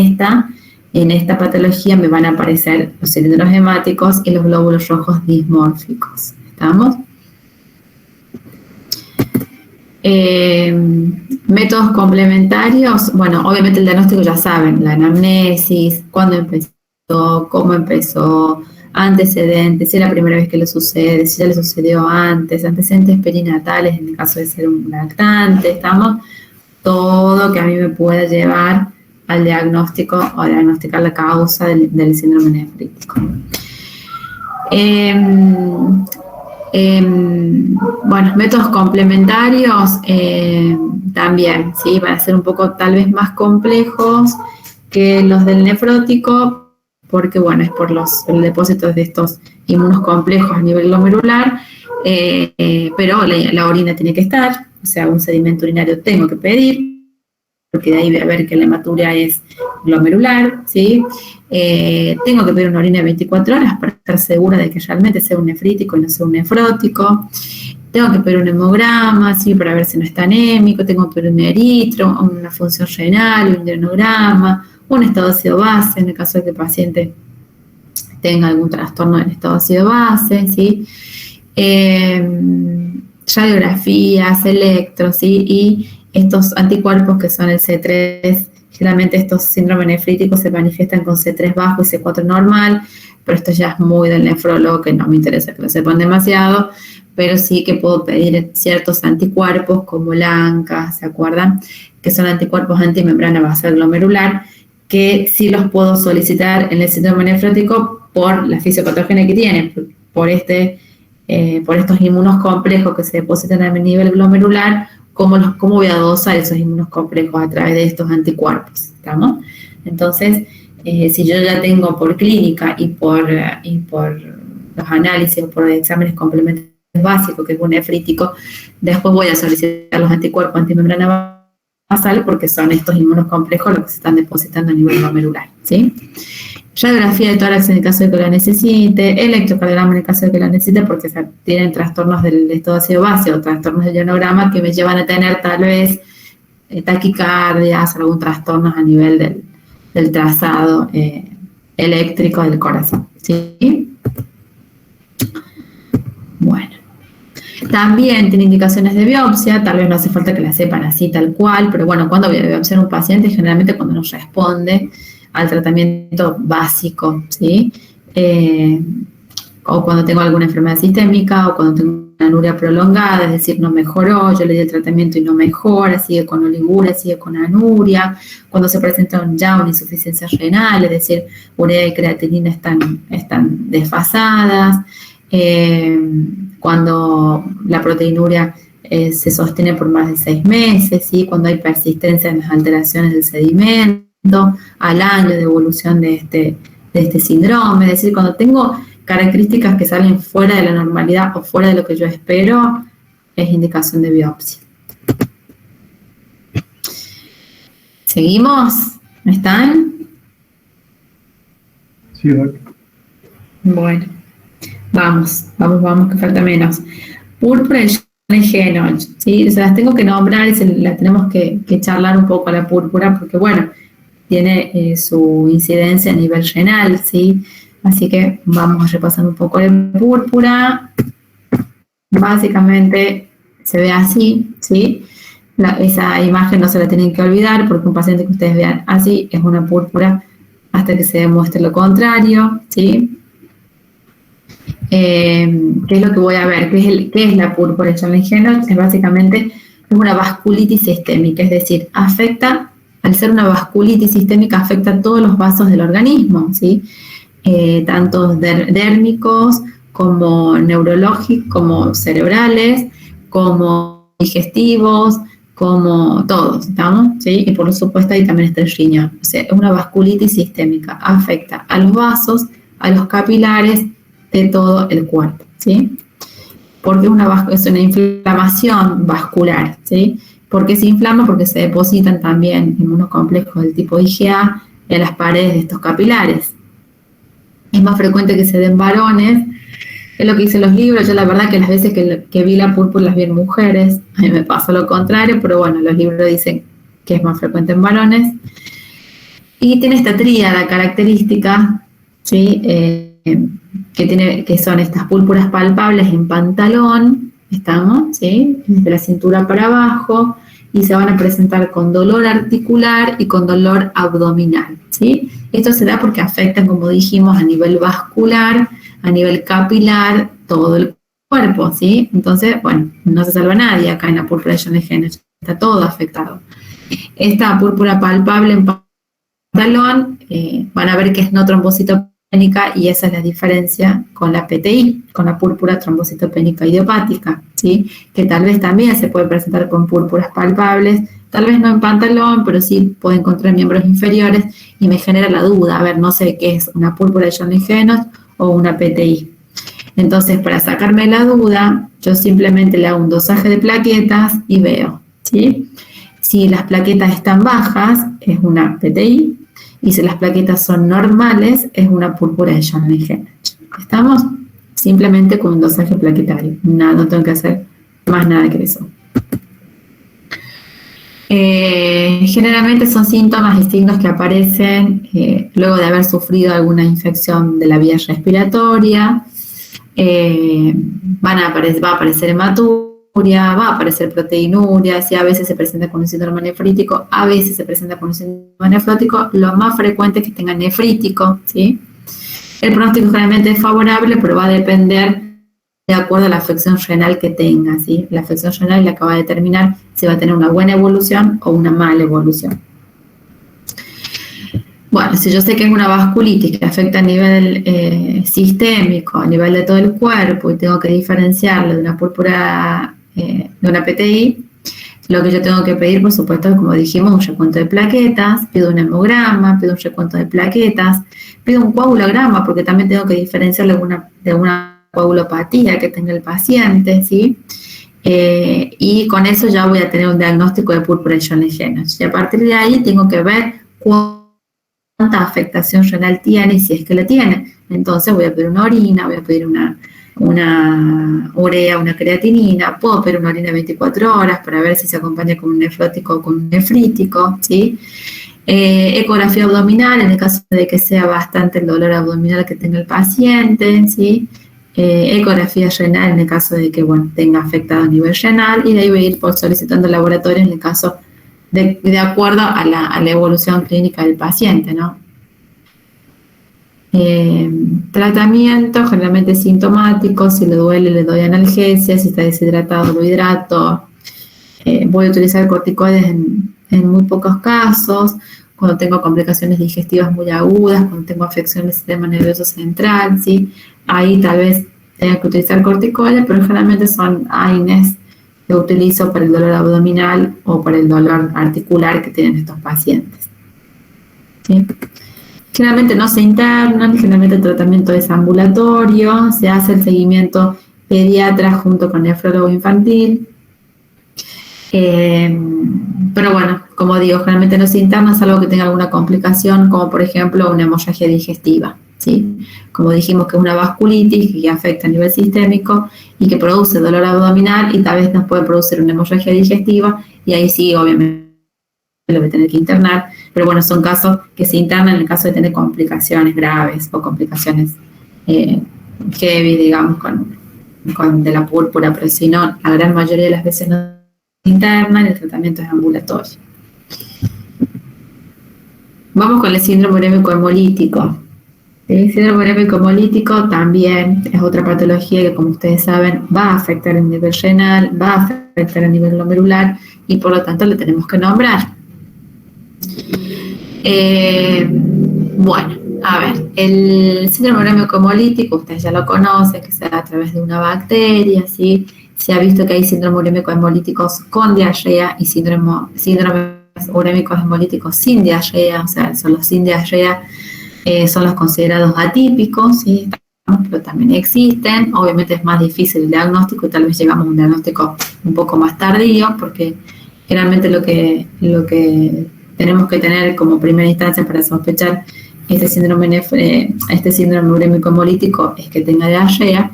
esta patología me van a aparecer los cilindros hemáticos y los glóbulos rojos dismórficos. ¿Estamos? Métodos complementarios, bueno, obviamente el diagnóstico ya saben, la anamnesis, cuándo empezó, cómo empezó, antecedentes, si es la primera vez que le sucede, si ya le sucedió antes, antecedentes perinatales en el caso de ser un lactante, ¿estamos? Todo que a mí me pueda llevar al diagnóstico o a diagnosticar la causa del síndrome nefrítico. Bueno, métodos complementarios también, ¿sí? Van a ser un poco tal vez más complejos que los del nefrótico, porque bueno, es por los depósitos de estos inmunos complejos a nivel glomerular, pero la orina tiene que estar, o sea, un sedimento urinario tengo que pedir, porque de ahí voy a ver que la hematuria es glomerular, ¿sí? Tengo que pedir una orina de 24 horas para estar segura de que realmente sea un nefrítico y no sea un nefrótico. Tengo que pedir un hemograma, ¿sí? Para ver si no está anémico. Tengo que pedir un eritro, una función renal, un hidronograma, un estado ácido-base, en el caso de que el paciente tenga algún trastorno del estado ácido-base, ¿sí? Radiografías, electros, ¿sí? Y estos anticuerpos que son el C3, generalmente estos síndromes nefríticos se manifiestan con C3 bajo y C4 normal, pero esto ya es muy del nefrólogo, que no me interesa que lo sepan demasiado, pero sí que puedo pedir ciertos anticuerpos como el ANCA, ¿se acuerdan? Que son anticuerpos antimembrana basal glomerular, que sí los puedo solicitar en el síndrome nefrótico por la fisiopatogenia que tienen, por estos inmunos complejos que se depositan a nivel glomerular. ¿Cómo voy a dosar esos inmunos complejos a través de estos anticuerpos? ¿Estamos? Entonces, si yo ya tengo por clínica y por los análisis o por exámenes complementarios básicos, que es un nefrítico, después voy a solicitar los anticuerpos antimembrana basal porque son estos inmunos complejos los que se están depositando a nivel glomerular, ¿sí? Radiografía de tórax en el caso de que la necesite, electrocardiograma en el caso de que la necesite, porque tienen trastornos del estado ácido-base o trastornos del ionograma que me llevan a tener tal vez taquicardias, algún trastorno a nivel del trazado eléctrico del corazón, ¿sí? Bueno. También tiene indicaciones de biopsia, tal vez no hace falta que la sepan así tal cual, pero bueno, cuando voy a biopsiar un paciente, generalmente cuando no responde al tratamiento básico, ¿sí? O cuando tengo alguna enfermedad sistémica, o cuando tengo anuria prolongada, es decir, no mejoró, yo le di el tratamiento y no mejora, sigue con oliguria, sigue con anuria, cuando se presenta ya una insuficiencia renal, es decir, urea y creatinina están desfasadas, cuando la proteinuria se sostiene por más de 6 meses, ¿sí? Cuando hay persistencia en las alteraciones del sedimento, al año de evolución de este síndrome, es decir, cuando tengo características que salen fuera de la normalidad o fuera de lo que yo espero, es indicación de biopsia. ¿Seguimos? ¿Están? Sí, Doc. Bueno, vamos, que falta menos. Púrpura y Genoch, ¿sí? Se las tengo que nombrar y la tenemos que charlar un poco a la púrpura, porque bueno, tiene su incidencia a nivel renal, ¿sí? Así que vamos a repasar un poco la púrpura. Básicamente se ve así, ¿sí? Esa imagen no se la tienen que olvidar, porque un paciente que ustedes vean así es una púrpura hasta que se demuestre lo contrario, ¿sí? ¿Qué es lo que voy a ver? ¿Qué es la púrpura de Genoch? Es básicamente una vasculitis sistémica, es decir, al ser una vasculitis sistémica, afecta a todos los vasos del organismo, ¿sí? Tanto dérmicos como neurológicos, como cerebrales, como digestivos, como todos, ¿estamos? ¿Sí? Y por supuesto ahí también está el riñón. O sea, es una vasculitis sistémica, afecta a los vasos, a los capilares de todo el cuerpo, ¿sí? Porque es una inflamación vascular, ¿sí? ¿Por qué se inflama? Porque se depositan también inmunocomplejos del tipo IgA en las paredes de estos capilares. Es más frecuente que se den varones, es lo que dicen los libros. Yo la verdad que las veces que vi la púrpura las vi en mujeres, a mí me pasa lo contrario, pero bueno, los libros dicen que es más frecuente en varones. Y tiene esta tríada característica, ¿sí? Que son estas púrpuras palpables en pantalón, ¿estamos? ¿Sí? Desde la cintura para abajo, y se van a presentar con dolor articular y con dolor abdominal, ¿sí? Esto se da porque afectan, como dijimos, a nivel vascular, a nivel capilar, todo el cuerpo, ¿sí? Entonces, bueno, no se salva nadie acá en la púrpura de Genoch, está todo afectado. Esta púrpura palpable en pantalón, van a ver que es no trombocitopénica, y esa es la diferencia con la PTI, con la púrpura trombocitopénica idiopática, ¿sí? Que tal vez también se puede presentar con púrpuras palpables, tal vez no en pantalón, pero sí puede encontrar miembros inferiores, y me genera la duda, a ver, no sé qué es, una púrpura de Genoch o una PTI. Entonces, para sacarme la duda, yo simplemente le hago un dosaje de plaquetas y veo, ¿sí? Si las plaquetas están bajas, es una PTI, y si las plaquetas son normales, es una púrpura de Genoch. ¿Estamos? Simplemente con un dosaje plaquetario. Nada, no tengo que hacer más nada que eso. Generalmente son síntomas y signos que aparecen luego de haber sufrido alguna infección de la vía respiratoria. Va a aparecer hematuria, va a aparecer proteinuria, si a veces se presenta con un síndrome nefrítico, a veces se presenta con un síndrome nefrótico. Lo más frecuente es que tenga nefrítico, ¿sí? El pronóstico generalmente es favorable, pero va a depender de acuerdo a la afección renal que tenga, ¿sí? La afección renal la que va a determinar si va a tener una buena evolución o una mala evolución. Bueno, si yo sé que es una vasculitis que afecta a nivel sistémico, a nivel de todo el cuerpo, y tengo que diferenciarlo de una púrpura, de una PTI, lo que yo tengo que pedir, por supuesto, como dijimos, un recuento de plaquetas, pido un hemograma, pido un recuento de plaquetas, pido un coagulograma, porque también tengo que diferenciarlo de una coagulopatía que tenga el paciente, ¿sí? Y con eso ya voy a tener un diagnóstico de púrpura de Genoch. Y a partir de ahí tengo que ver cuánta afectación renal tiene y si es que la tiene. Entonces voy a pedir una orina, voy a pedir una urea, una creatinina, puedo pedir una orina 24 horas para ver si se acompaña con un nefrótico o con un nefrítico, ¿sí? Ecografía abdominal en el caso de que sea bastante el dolor abdominal que tenga el paciente, ¿sí? Ecografía renal en el caso de que, bueno, tenga afectado a nivel renal, y de ahí voy a ir solicitando laboratorio en el caso de acuerdo a la evolución clínica del paciente, ¿no? Tratamiento, generalmente sintomático, si le duele le doy analgesia, si está deshidratado lo hidrato. Voy a utilizar corticoides en muy pocos casos, cuando tengo complicaciones digestivas muy agudas, cuando tengo afección del sistema nervioso central, ¿sí? Ahí tal vez tenga que utilizar corticoides, pero generalmente son AINES que utilizo para el dolor abdominal o para el dolor articular que tienen estos pacientes, ¿sí? Generalmente no se internan, generalmente el tratamiento es ambulatorio, se hace el seguimiento pediatra junto con nefrólogo infantil. Pero bueno, como digo, generalmente no se interna, salvo que tenga alguna complicación, como por ejemplo una hemorragia digestiva, ¿sí? Como dijimos que es una vasculitis que afecta a nivel sistémico y que produce dolor abdominal y tal vez nos puede producir una hemorragia digestiva y ahí sí, obviamente, lo voy a tener que internar, pero bueno, son casos que se internan en el caso de tener complicaciones graves o complicaciones heavy, digamos, con de la púrpura, pero si no, la gran mayoría de las veces no se internan y el tratamiento es ambulatorio. Vamos con el síndrome urémico hemolítico. El síndrome urémico hemolítico también es otra patología que, como ustedes saben, va a afectar a nivel renal, va a afectar a nivel glomerular y por lo tanto le tenemos que nombrar. Bueno, a ver, el síndrome urémico hemolítico, ustedes ya lo conocen, que se da a través de una bacteria, ¿sí? Se ha visto que hay síndrome urémico hemolíticos con diarrea y síndromes urémicos hemolíticos sin diarrea, o sea, son los sin diarrea, son los considerados atípicos, ¿sí? Pero también existen. Obviamente es más difícil el diagnóstico y tal vez llegamos a un diagnóstico un poco más tardío, porque generalmente lo que tenemos que tener como primera instancia para sospechar este síndrome urémico hemolítico es que tenga diarrea.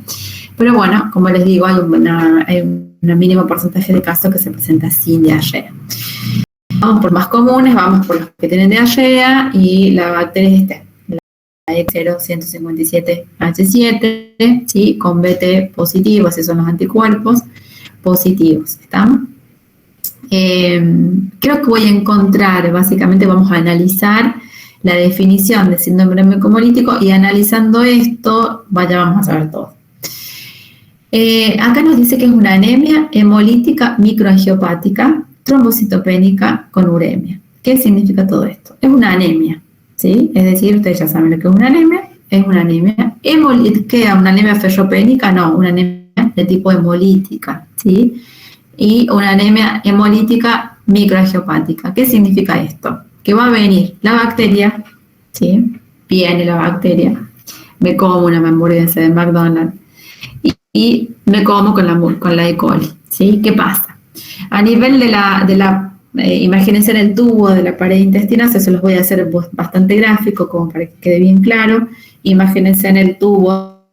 Pero bueno, como les digo, hay un mínimo porcentaje de casos que se presenta sin diarrea. Vamos por más comunes, vamos por los que tienen diarrea y la bacteria es la E0157H7, ¿sí? Con BT positivo, esos son los anticuerpos positivos, ¿estamos? Creo que voy a encontrar, básicamente vamos a analizar la definición de síndrome urémico hemolítico y analizando esto, vamos a saber todo. Acá nos dice que es una anemia hemolítica microangiopática trombocitopénica con uremia. ¿Qué significa todo esto? Es una anemia, ¿sí? Es decir, ustedes ya saben lo que es una anemia hemolítica. ¿Qué es una anemia ferropénica? No, una anemia de tipo hemolítica, ¿sí? Y una anemia hemolítica microangiopática. ¿Qué significa esto? Que va a venir la bacteria, ¿sí? Viene la bacteria, me como una hamburguesa de McDonald's y me como con la E. coli, ¿sí? ¿Qué pasa? A nivel de la imagínense en el tubo de la pared intestinal, se los voy a hacer bastante gráfico como para que quede bien claro. Imagínense en el tubo,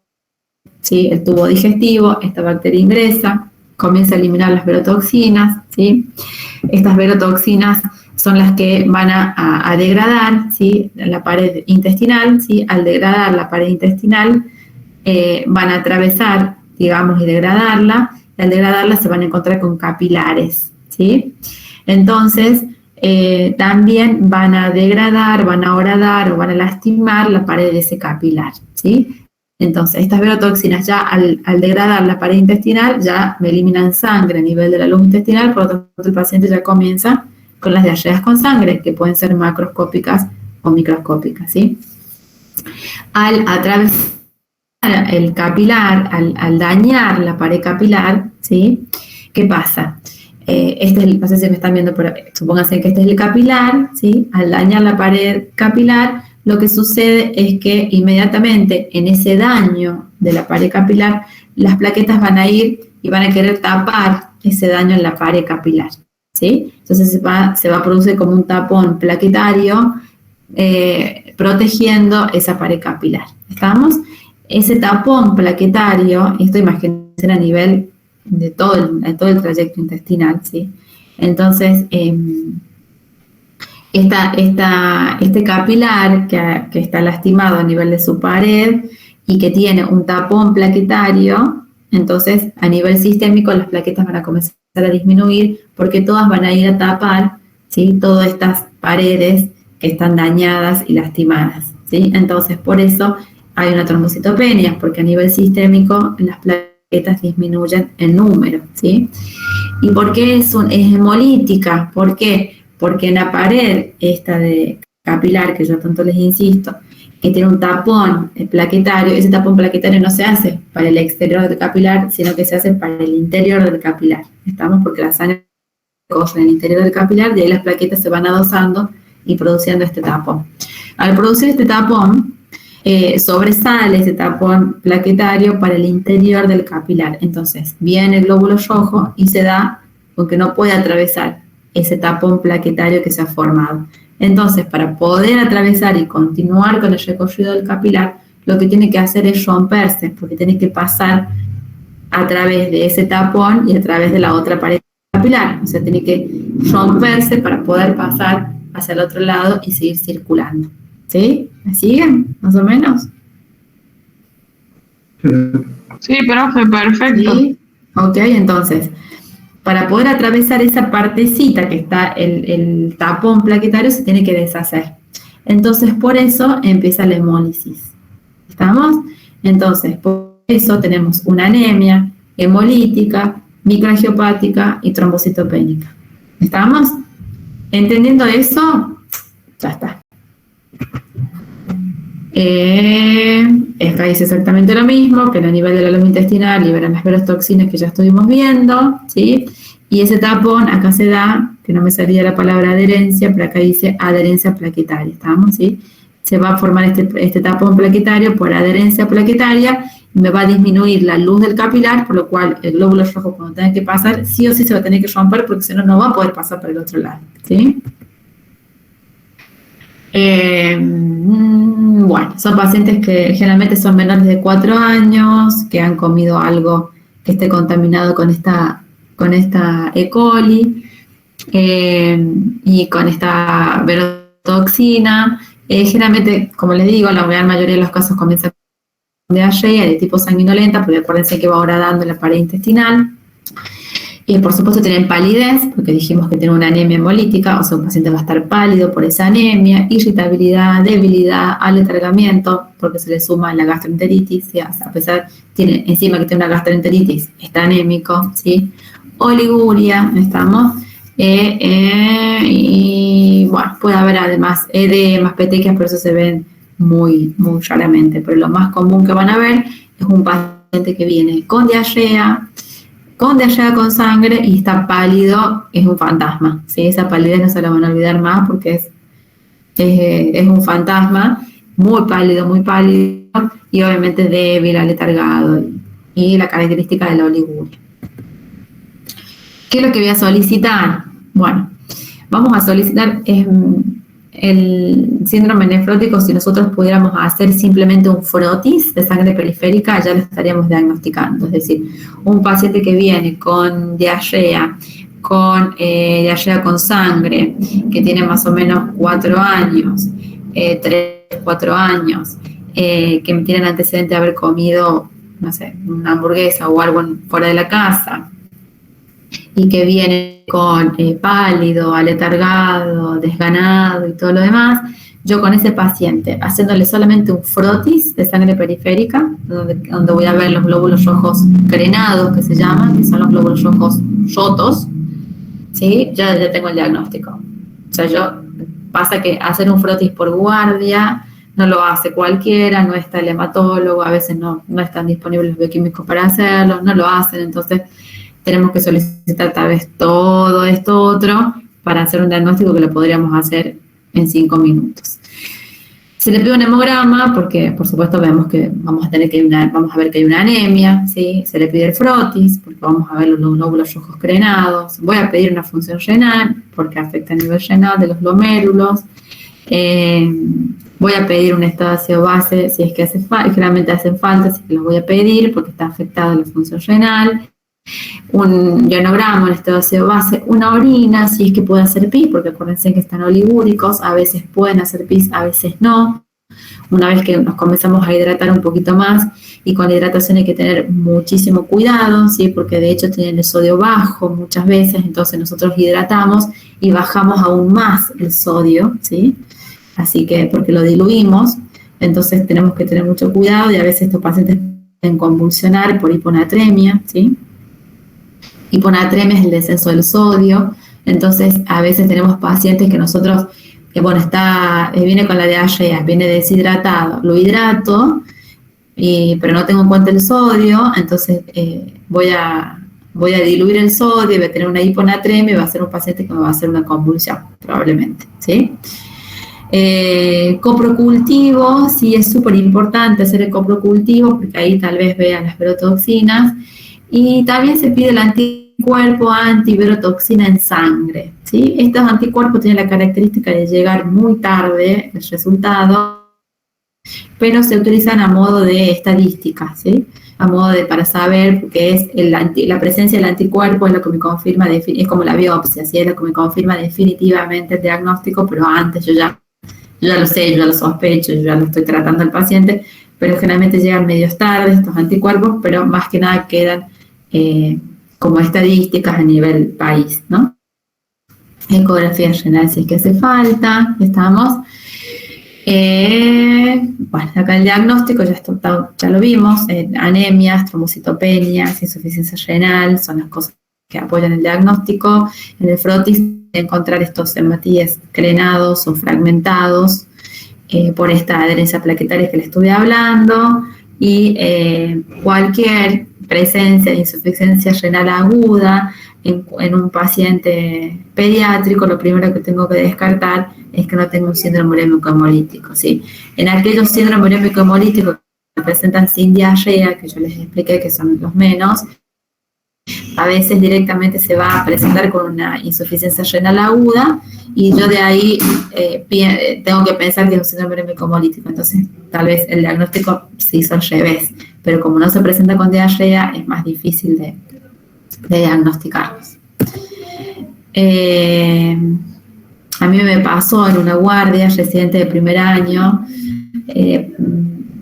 ¿sí? El tubo digestivo, esta bacteria ingresa, comienza a eliminar las verotoxinas, ¿sí? Estas verotoxinas son las que van a degradar, ¿sí? La pared intestinal, ¿sí? Al degradar la pared intestinal, van a atravesar, digamos, y degradarla, y al degradarla se van a encontrar con capilares, ¿sí? Entonces, también van a degradar, van a horadar o van a lastimar la pared de ese capilar, ¿sí? Entonces, estas verotoxinas ya al degradar la pared intestinal ya me eliminan sangre a nivel de la luz intestinal, por lo tanto el paciente ya comienza con las diarreas con sangre, que pueden ser macroscópicas o microscópicas, ¿sí? Al atravesar el capilar, al dañar la pared capilar, ¿sí? ¿Qué pasa? No sé si me están viendo, pero supónganse que este es el capilar, ¿sí? Al dañar la pared capilar, lo que sucede es que inmediatamente en ese daño de la pared capilar, las plaquetas van a ir y van a querer tapar ese daño en la pared capilar, ¿sí? Entonces se va a producir como un tapón plaquetario protegiendo esa pared capilar. ¿Estamos? Ese tapón plaquetario, esto imagínense a nivel de todo el trayecto intestinal, ¿sí? Entonces, este capilar que está lastimado a nivel de su pared y que tiene un tapón plaquetario, entonces a nivel sistémico las plaquetas van a comenzar a disminuir porque todas van a ir a tapar, ¿sí? Todas estas paredes que están dañadas y lastimadas, ¿sí? Entonces, por eso hay una trombocitopenia, porque a nivel sistémico las plaquetas disminuyen en número, ¿sí? ¿Y por qué es hemolítica? ¿Por qué? Porque en la pared esta de capilar, que yo tanto les insisto, que tiene un tapón plaquetario, ese tapón plaquetario no se hace para el exterior del capilar, sino que se hace para el interior del capilar. ¿Estamos? Porque la sangre corre en el interior del capilar, de ahí las plaquetas se van adosando y produciendo este tapón. Al producir este tapón, sobresale ese tapón plaquetario para el interior del capilar. Entonces, viene el glóbulo rojo y se da porque no puede atravesar ese tapón plaquetario que se ha formado. Entonces, para poder atravesar y continuar con el recorrido del capilar, lo que tiene que hacer es romperse, porque tiene que pasar a través de ese tapón y a través de la otra pared capilar. O sea, tiene que romperse para poder pasar hacia el otro lado y seguir circulando. ¿Sí? ¿Me siguen? ¿Más o menos? Sí, profe, perfecto. ¿Sí? Ok, entonces, para poder atravesar esa partecita que está el tapón plaquetario, se tiene que deshacer. Entonces, por eso empieza la hemólisis. ¿Estamos? Entonces, por eso tenemos una anemia hemolítica, microangiopática y trombocitopénica. ¿Estamos? ¿Entendiendo eso? Ya está. Acá dice exactamente lo mismo, que a nivel del lomo intestinal liberan las verotoxinas que ya estuvimos viendo, ¿sí? Y ese tapón acá se da, que no me salía la palabra adherencia, pero acá dice adherencia plaquetaria, ¿estamos? ¿Sí? Se va a formar este tapón plaquetario por adherencia plaquetaria y me va a disminuir la luz del capilar, por lo cual el glóbulo rojo cuando tenga que pasar, sí o sí se va a tener que romper porque si no, no va a poder pasar para el otro lado, ¿sí? Bueno, son pacientes que generalmente son menores de 4 años, que han comido algo que esté contaminado con esta E. coli y con esta verotoxina. Generalmente, como les digo, la gran mayoría de los casos comienza con diarrea de tipo sanguinolenta, porque acuérdense que va horadando en la pared intestinal. Y por supuesto tienen palidez, porque dijimos que tiene una anemia hemolítica, o sea, un paciente va a estar pálido por esa anemia, irritabilidad, debilidad, aletargamiento, porque se le suma la gastroenteritis, ¿sí? A pesar, tiene encima que tiene una gastroenteritis, está anémico, ¿sí? Oliguria, ¿estamos? Y bueno, puede haber además edemas, petequias, pero eso se ven muy raramente. Pero lo más común que van a ver es un paciente que viene con diarrea con sangre y está pálido, es un fantasma, ¿sí? Esa palidez no se la van a olvidar más porque es un fantasma, muy pálido, y obviamente débil, aletargado, y la característica de la oliguria. ¿Qué es lo que voy a solicitar? Bueno, vamos a solicitar el síndrome nefrótico. Si nosotros pudiéramos hacer simplemente un frotis de sangre periférica, ya lo estaríamos diagnosticando. Es decir, un paciente que viene con diarrea con sangre, que tiene más o menos 4 años, 3-4 años, que tienen antecedente de haber comido, no sé, una hamburguesa o algo fuera de la casa, y que viene con pálido, aletargado, desganado y todo lo demás, yo con ese paciente, haciéndole solamente un frotis de sangre periférica, donde voy a ver los glóbulos rojos crenados, que se llaman, que son los glóbulos rojos rotos, ¿sí? Ya tengo el diagnóstico. O sea, pasa que hacer un frotis por guardia no lo hace cualquiera, no está el hematólogo, a veces no están disponibles los bioquímicos para hacerlo, no lo hacen, entonces tenemos que solicitar tal vez todo esto otro para hacer un diagnóstico que lo podríamos hacer en 5 minutos. Se le pide un hemograma porque, por supuesto, vemos que vamos a ver que hay una anemia, ¿sí? Se le pide el frotis porque vamos a ver los glóbulos rojos crenados. Voy a pedir una función renal porque afecta a nivel renal de los glomérulos. Voy a pedir un estado de ácido base si es que hace falta, generalmente hacen falta, así que los voy a pedir porque está afectada la función renal. Un ionograma, un estado de ácido base, una orina, si es que puede hacer pis, porque acuérdense que están oligúricos, a veces pueden hacer pis, a veces no. Una vez que nos comenzamos a hidratar un poquito más, y con la hidratación hay que tener muchísimo cuidado, ¿sí? Porque de hecho tienen el sodio bajo muchas veces, entonces nosotros hidratamos y bajamos aún más el sodio, ¿sí? Así que, porque lo diluimos, entonces tenemos que tener mucho cuidado y a veces estos pacientes pueden convulsionar por hiponatremia, ¿sí? Hiponatremia es el descenso del sodio, entonces a veces tenemos pacientes que nosotros, viene con la diarrea, viene deshidratado, lo hidrato, pero no tengo en cuenta el sodio, entonces voy a diluir el sodio, voy a tener una hiponatremia y va a ser un paciente que me va a hacer una convulsión, probablemente, ¿sí? Coprocultivo, sí es súper importante hacer el coprocultivo porque ahí tal vez vean las verotoxinas y también se pide el anticuerpo antiverotoxina en sangre, ¿sí? Estos anticuerpos tienen la característica de llegar muy tarde el resultado, pero se utilizan a modo de estadística, ¿sí? A modo de para saber, porque es la presencia del anticuerpo es lo que me confirma, es como la biopsia, ¿sí? Es lo que me confirma definitivamente el diagnóstico, pero antes yo ya lo sé, yo ya lo sospecho, yo ya lo estoy tratando al paciente, pero generalmente llegan medios tarde estos anticuerpos, pero más que nada quedan como estadísticas a nivel país, ¿no? Ecografía renal si es que hace falta, estamos. Bueno, acá el diagnóstico ya lo vimos, anemias, trombocitopenias, insuficiencia renal, son las cosas que apoyan el diagnóstico. En el frotis encontrar estos hematíes crenados o fragmentados por esta adherencia plaquetaria que le estuve hablando y cualquier presencia de insuficiencia renal aguda en un paciente pediátrico, lo primero que tengo que descartar es que no tenga un síndrome urémico hemolítico, ¿sí? En aquellos síndromes urémico hemolíticos que presentan sin diarrea, que yo les expliqué que son los menos, a veces directamente se va a presentar con una insuficiencia renal aguda y yo de ahí tengo que pensar que es un síndrome urémico hemolítico, entonces tal vez el diagnóstico se hizo al revés, pero como no se presenta con diarrea es más difícil de diagnosticarlos. A mí me pasó en una guardia, residente de primer año,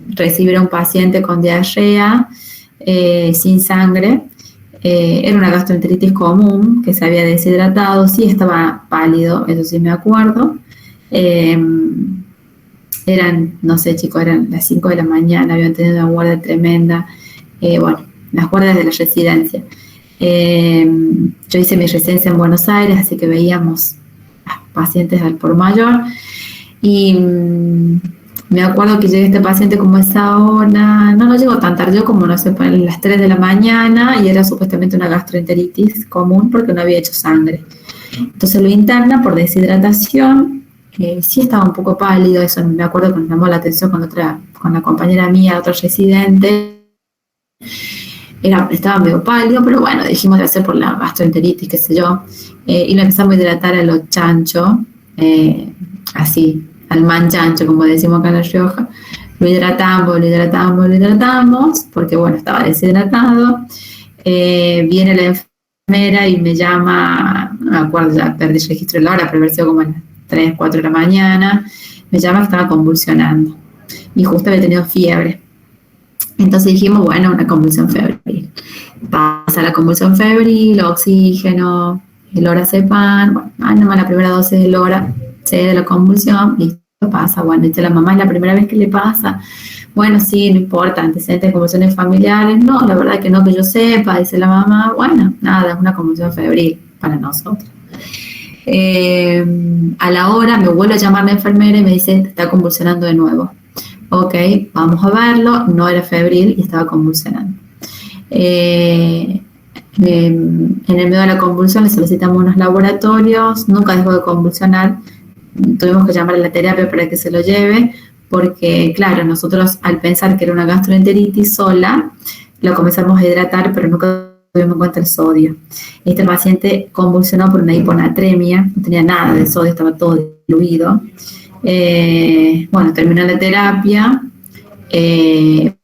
recibir a un paciente con diarrea sin sangre. Era una gastroenteritis común que se había deshidratado, sí estaba pálido, eso sí me acuerdo. No sé chicos, eran las 5 de la mañana, habían tenido una guardia tremenda. Las guardias de la residencia. Yo hice mi residencia en Buenos Aires, así que veíamos pacientes al por mayor y me acuerdo que llegué a este paciente como a esa hora, no llegó tan tarde, como no sé, a las 3 de la mañana y era supuestamente una gastroenteritis común porque no había hecho sangre. Entonces lo interna por deshidratación, sí estaba un poco pálido, eso me acuerdo que nos llamó la atención con la compañera mía, otro residente. Estaba medio pálido, pero bueno, dijimos de hacer por la gastroenteritis, qué sé yo, y lo empezamos a hidratar a lo chancho, así, al manchancho, como decimos acá en La Rioja. Lo hidratamos, porque bueno, estaba deshidratado. Viene la enfermera y me llama, no me acuerdo, ya perdí el registro de la hora, pero haber sido como a las 3, 4 de la mañana, me llama que estaba convulsionando, y justo había tenido fiebre. Entonces dijimos, bueno, una convulsión febril. Pasa la convulsión febril, oxígeno, el lorazepam, nomás la primera dosis del lora, cede la convulsión, listo, pasa. Bueno, dice la mamá, es la primera vez que le pasa. Bueno, sí, no importa, antecedentes de convulsiones familiares. No, la verdad que no, que yo sepa, dice la mamá. Bueno, nada, es una convulsión febril para nosotros. A la hora me vuelve a llamar la enfermera y me dice, está convulsionando de nuevo. Ok, vamos a verlo, no era febril y estaba convulsionando. En el medio de la convulsión le solicitamos unos laboratorios, nunca dejó de convulsionar, tuvimos que llamar a la terapia para que se lo lleve, porque claro, nosotros al pensar que era una gastroenteritis sola, lo comenzamos a hidratar, pero nunca tuvimos en cuenta el sodio. Este paciente convulsionó por una hiponatremia, no tenía nada de sodio, estaba todo diluido. Terminó la terapia,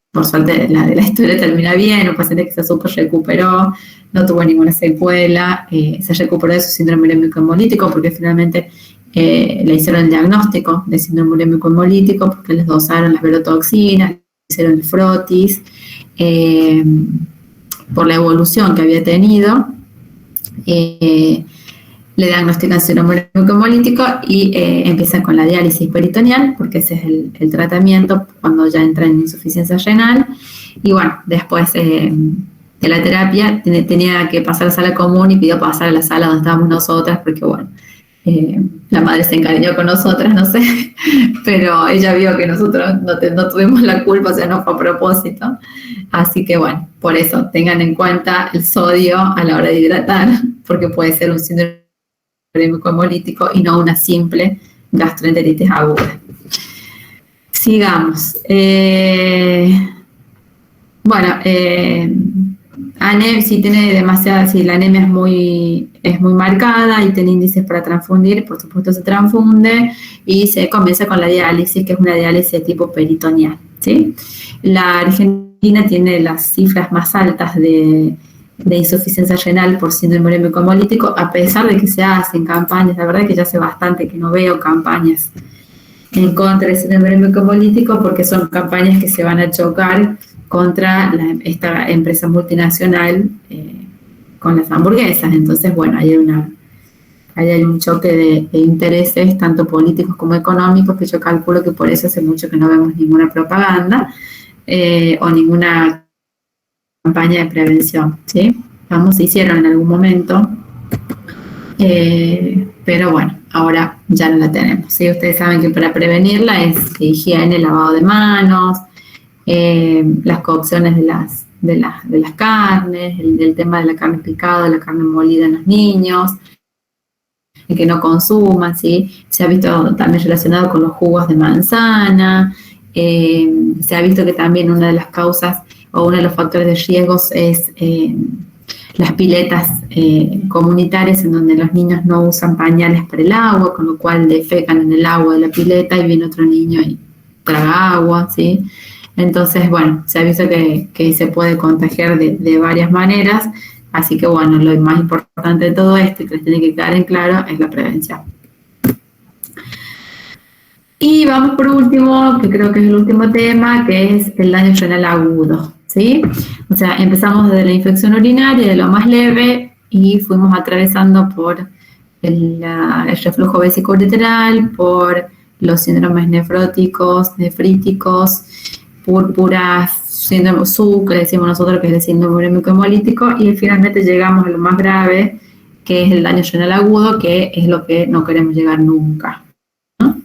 por suerte la historia termina bien, un paciente que se super recuperó, no tuvo ninguna secuela, se recuperó de su síndrome urémico hemolítico porque finalmente le hicieron el diagnóstico de síndrome urémico hemolítico porque les dosaron las verotoxinas, le hicieron el frotis, por la evolución que había tenido. le diagnostican síndrome hemolítico y empiezan con la diálisis peritoneal, porque ese es el tratamiento cuando ya entra en insuficiencia renal. Y bueno, después de la terapia tenía que pasar a la sala común y pidió pasar a la sala donde estábamos nosotras, porque bueno, la madre se encariñó con nosotras, no sé, pero ella vio que nosotros no tuvimos la culpa, o sea, no fue a propósito. Así que bueno, por eso tengan en cuenta el sodio a la hora de hidratar, porque puede ser un síndrome hemolítico y no una simple gastroenteritis aguda. Sigamos. Si tiene demasiada, si la anemia es muy marcada y tiene índices para transfundir, por supuesto se transfunde y se comienza con la diálisis, que es una diálisis de tipo peritoneal, ¿sí? La Argentina tiene las cifras más altas de insuficiencia renal por síndrome hemolítico, a pesar de que se hacen campañas. La verdad que ya hace bastante que no veo campañas en contra del síndrome hemolítico, porque son campañas que se van a chocar contra esta empresa multinacional con las hamburguesas. Entonces, bueno, hay un choque de intereses, tanto políticos como económicos, que yo calculo que por eso hace mucho que no vemos ninguna propaganda o ninguna campaña de prevención, ¿sí? Se hicieron en algún momento, pero bueno, ahora ya no la tenemos, ¿sí? Ustedes saben que para prevenirla es higiene, lavado de manos, las cocciones de las carnes, el tema de la carne picada, la carne molida en los niños, y que no consuman, ¿sí? Se ha visto también relacionado con los jugos de manzana. Se ha visto que también una de las causas o uno de los factores de riesgos es las piletas comunitarias, en donde los niños no usan pañales para el agua, con lo cual defecan en el agua de la pileta y viene otro niño y traga agua, ¿sí? Entonces, bueno, se ha visto que se puede contagiar de varias maneras, así que bueno, lo más importante de todo esto y que les tiene que quedar en claro es la prevención. Y vamos por último, que creo que es el último tema, que es el daño renal agudo, ¿sí? O sea, empezamos desde la infección urinaria, de lo más leve, y fuimos atravesando por el reflujo vesicoureteral, por los síndromes nefróticos, nefríticos, púrpuras, síndrome sucre, decimos nosotros que es el síndrome hemolítico, y finalmente llegamos a lo más grave, que es el daño renal agudo, que es lo que no queremos llegar nunca, ¿no?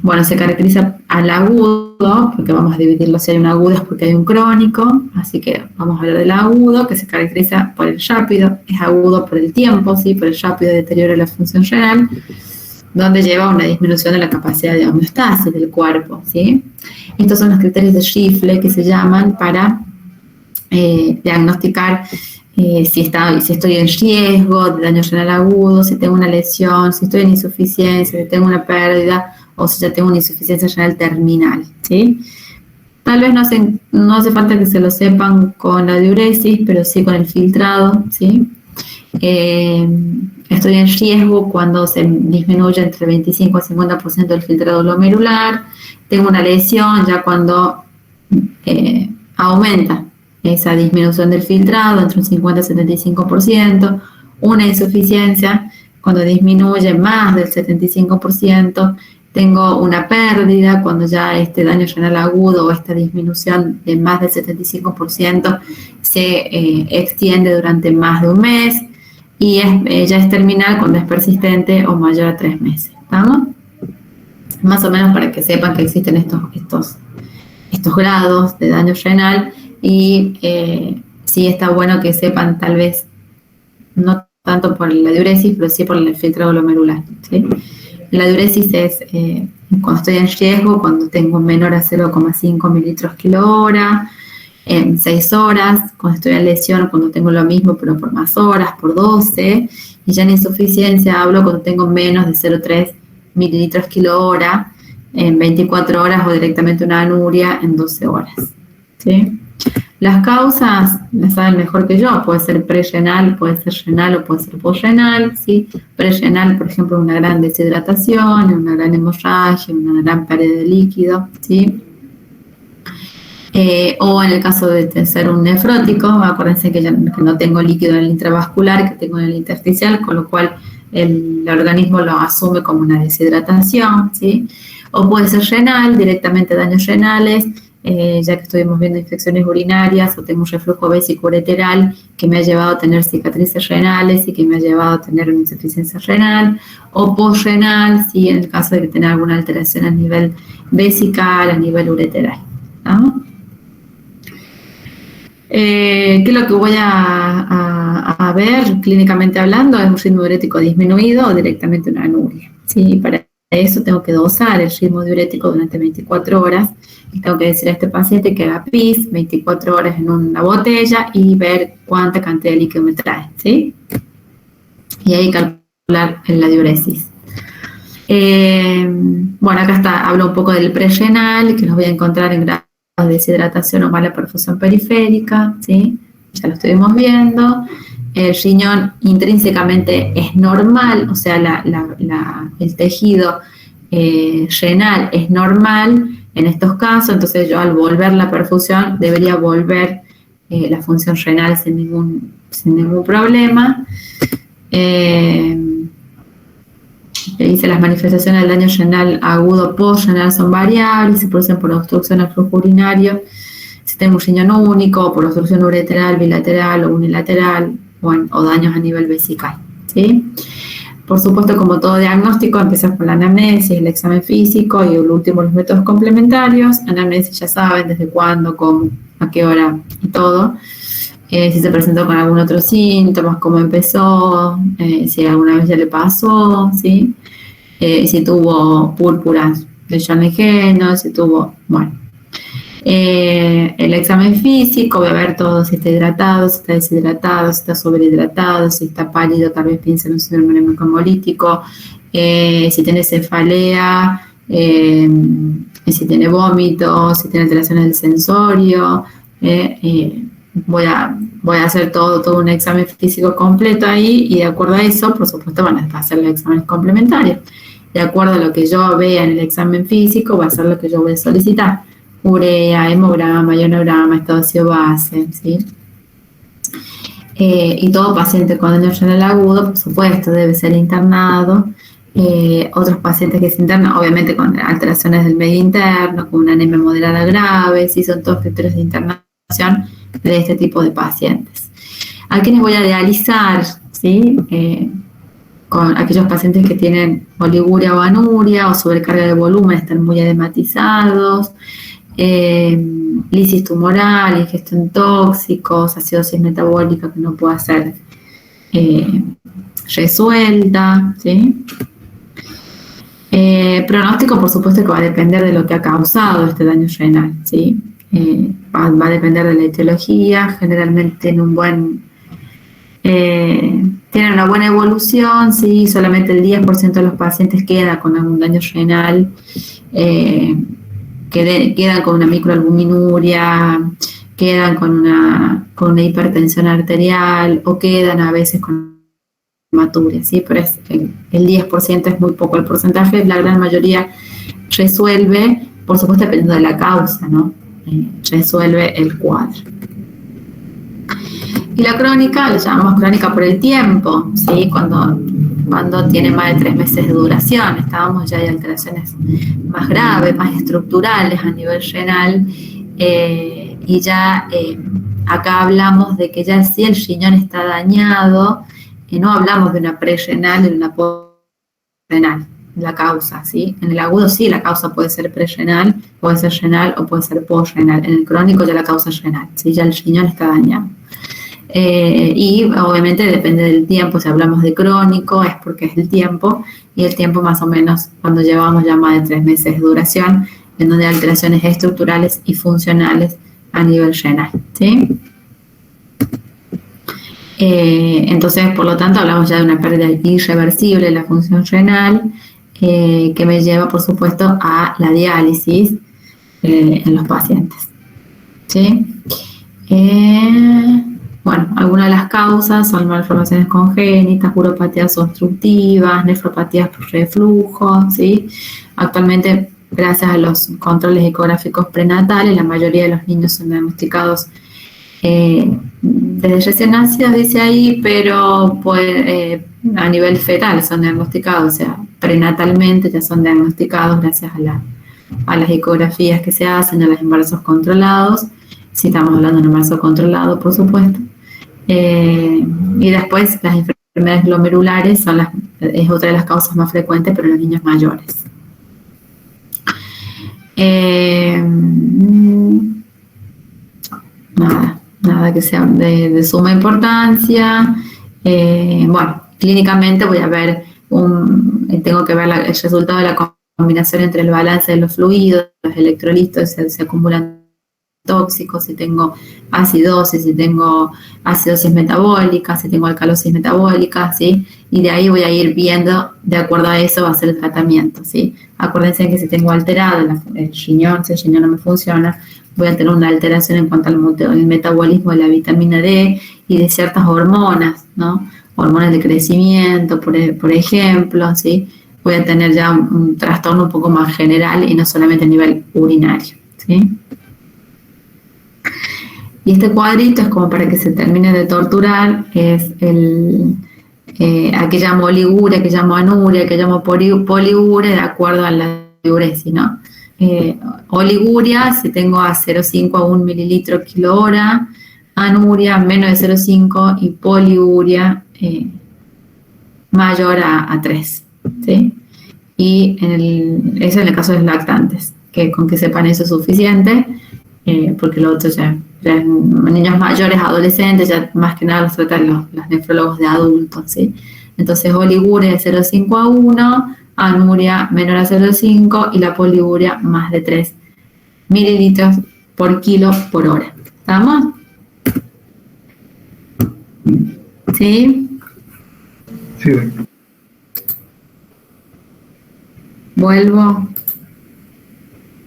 Bueno, se caracteriza al agudo, porque vamos a dividirlo, si hay un agudo es porque hay un crónico, así que vamos a hablar del agudo, que se caracteriza por el rápido, es agudo por el tiempo, ¿sí? Por el rápido deterioro de la función renal, donde lleva una disminución de la capacidad de homeostasis del cuerpo, ¿sí? Estos son los criterios de Schifle que se llaman para diagnosticar si estoy en riesgo de daño renal agudo, si tengo una lesión, si estoy en insuficiencia, si tengo una pérdida o si ya tengo una insuficiencia renal terminal, ¿sí? Tal vez no hace falta que se lo sepan con la diuresis, pero sí con el filtrado, ¿sí? Estoy en riesgo cuando se disminuye entre 25 a 50% del filtrado glomerular. Tengo una lesión ya cuando aumenta esa disminución del filtrado entre un 50 y 75%. Una insuficiencia cuando disminuye más del 75%. Tengo una pérdida cuando ya este daño renal agudo o esta disminución de más del 75% se extiende durante más de un mes. Y ya es terminal cuando es persistente o mayor a 3 meses. ¿Estamos? Más o menos para que sepan que existen estos grados de daño renal, y sí está bueno que sepan, tal vez no tanto por la diuresis, pero sí por el filtrado glomerular, ¿sí? La diuresis es cuando estoy en riesgo, cuando tengo menor a 0,5 mililitros kilo hora, en 6 horas, cuando estoy en lesión, cuando tengo lo mismo pero por más horas, por 12, y ya en insuficiencia hablo cuando tengo menos de 0,3 mililitros kilo hora en 24 horas o directamente una anuria en 12 horas, ¿sí? Las causas las saben mejor que yo, puede ser prerenal, puede ser renal o puede ser posrenal, ¿sí? Prerenal, por ejemplo, una gran deshidratación, una gran hemorragia, una gran pérdida de líquido, ¿sí? O en el caso de ser un nefrótico, acuérdense que no tengo líquido en el intravascular, que tengo en el intersticial, con lo cual el organismo lo asume como una deshidratación, ¿sí? O puede ser renal, directamente daños renales, ya que estuvimos viendo infecciones urinarias, o tengo un reflujo vésico-ureteral que me ha llevado a tener cicatrices renales y que me ha llevado a tener una insuficiencia renal, o posrenal, ¿sí? En el caso de que tenga alguna alteración a nivel vesical, a nivel ureteral, ¿no? ¿Qué es lo que voy a ver clínicamente hablando? Es un ritmo diurético disminuido o directamente una anuria, ¿sí? Para eso tengo que dosar el ritmo diurético durante 24 horas y tengo que decir a este paciente que haga pis 24 horas en una botella y ver cuánta cantidad de líquido me trae, ¿sí? Y ahí calcular en la diuresis. Bueno, acá está, hablo un poco del prerenal, que los voy a encontrar en grado de deshidratación o mala perfusión periférica, ¿sí? Ya lo estuvimos viendo. El riñón intrínsecamente es normal, o sea, el tejido renal es normal en estos casos, entonces yo al volver la perfusión debería volver la función renal sin ningún problema. Dice, las manifestaciones del daño renal agudo posrenal son variables, se producen por obstrucción al flujo urinario, si tengo un riñón único, por obstrucción ureteral, bilateral o unilateral, o daños a nivel vesical, ¿sí? Por supuesto, como todo diagnóstico, empieza por la anamnesis, el examen físico y el último los métodos complementarios. Anamnesis ya saben desde cuándo, cómo, a qué hora y todo. Si se presentó con algún otro síntoma, cómo empezó, si alguna vez ya le pasó, ¿sí? Si tuvo púrpuras de Janegeno, si tuvo, bueno. El examen físico, voy a ver todo, si está hidratado, si está deshidratado, si está sobrehidratado, si está pálido, tal vez piensen en un síndrome hemocromolítico, si tiene cefalea, si tiene vómito, si tiene alteraciones del sensorio. Voy a hacer todo un examen físico completo ahí y de acuerdo a eso, por supuesto, van a hacer los exámenes complementarios. De acuerdo a lo que yo vea en el examen físico, va a ser lo que yo voy a solicitar. Urea, hemograma, ionograma, estado ácido-base, ¿sí? Y todo paciente con daño renal agudo, por supuesto, debe ser internado. Otros pacientes que se internan, obviamente con alteraciones del medio interno, con una anemia moderada grave, ¿sí? Son todos criterios de internación de este tipo de pacientes. ¿A quiénes voy a dializar? ¿Sí? Con aquellos pacientes que tienen oliguria o anuria o sobrecarga de volumen, están muy edematizados, lisis tumoral, ingestión tóxicos, acidosis metabólica que no pueda ser resuelta, ¿sí? Pronóstico, por supuesto, que va a depender de lo que ha causado este daño renal, ¿sí? Va a depender de la etiología, generalmente tienen una buena evolución, sí, solamente el 10% de los pacientes queda con algún daño renal, quedan con una microalbuminuria, quedan con una hipertensión arterial o quedan a veces con hematuria, ¿sí? Pero el 10% es muy poco el porcentaje, la gran mayoría resuelve, por supuesto dependiendo de la causa, ¿no? Resuelve el cuadro. Y la crónica, la llamamos crónica por el tiempo, ¿sí? Cuando tiene más de 3 meses de duración, estábamos ya en alteraciones más graves, más estructurales a nivel renal, y ya acá hablamos de que ya si el riñón está dañado, no hablamos de una prerrenal y de una postrenal, la causa, ¿sí? En el agudo sí, la causa puede ser prerrenal, puede ser renal o puede ser postrenal. En el crónico ya la causa es renal, ¿sí? Ya el riñón está dañado. Y obviamente depende del tiempo, si hablamos de crónico es porque es el tiempo, y el tiempo más o menos cuando llevamos ya más de 3 meses de duración, en donde hay alteraciones estructurales y funcionales a nivel renal, ¿sí? Entonces, por lo tanto, hablamos ya de una pérdida irreversible de la función renal, que me lleva, por supuesto, a la diálisis en los pacientes, ¿sí? Bueno, algunas de las causas son malformaciones congénitas, uropatías obstructivas, nefropatías por reflujo, ¿sí? Actualmente gracias a los controles ecográficos prenatales, la mayoría de los niños son diagnosticados desde recién nacidos, dice ahí, pero pues, a nivel fetal son diagnosticados, o sea, prenatalmente ya son diagnosticados gracias a las ecografías que se hacen, a los embarazos controlados, si estamos hablando de un embarazo controlado, por supuesto. Y después las enfermedades glomerulares es otra de las causas más frecuentes, pero en los niños mayores. Nada que sea de suma importancia. Bueno, clínicamente voy a ver tengo que ver el resultado de la combinación entre el balance de los fluidos, los electrolitos, se acumulan tóxicos, si tengo acidosis, si tengo acidosis metabólica, si tengo alcalosis metabólica, ¿sí? Y de ahí voy a ir viendo, de acuerdo a eso va a ser el tratamiento, ¿sí? Acuérdense que si tengo alterado el riñón, si el riñón no me funciona, voy a tener una alteración en cuanto al metabolismo de la vitamina D y de ciertas hormonas, ¿no? Hormonas de crecimiento, por ejemplo, ¿sí? Voy a tener ya un trastorno un poco más general y no solamente a nivel urinario, ¿sí? Y este cuadrito es como para que se termine de torturar, es a que llamo oliguria, que llamo anuria, que llamo poliguria, de acuerdo a la diuresis, ¿no? Oliguria, si tengo a 0,5 a 1 mililitro kilo hora, anuria menos de 0,5 y poliguria mayor a 3, ¿sí? Y eso en el caso de los lactantes, que con que sepan eso es suficiente, porque lo otro ya en niños mayores, adolescentes, ya más que nada los tratan los nefrólogos de adultos, ¿sí? Entonces oliguria de 0,5 a 1, anuria menor a 0,5 y la poliguria más de 3 mililitros por kilo por hora. ¿Estamos? ¿Sí? Sí. Vuelvo.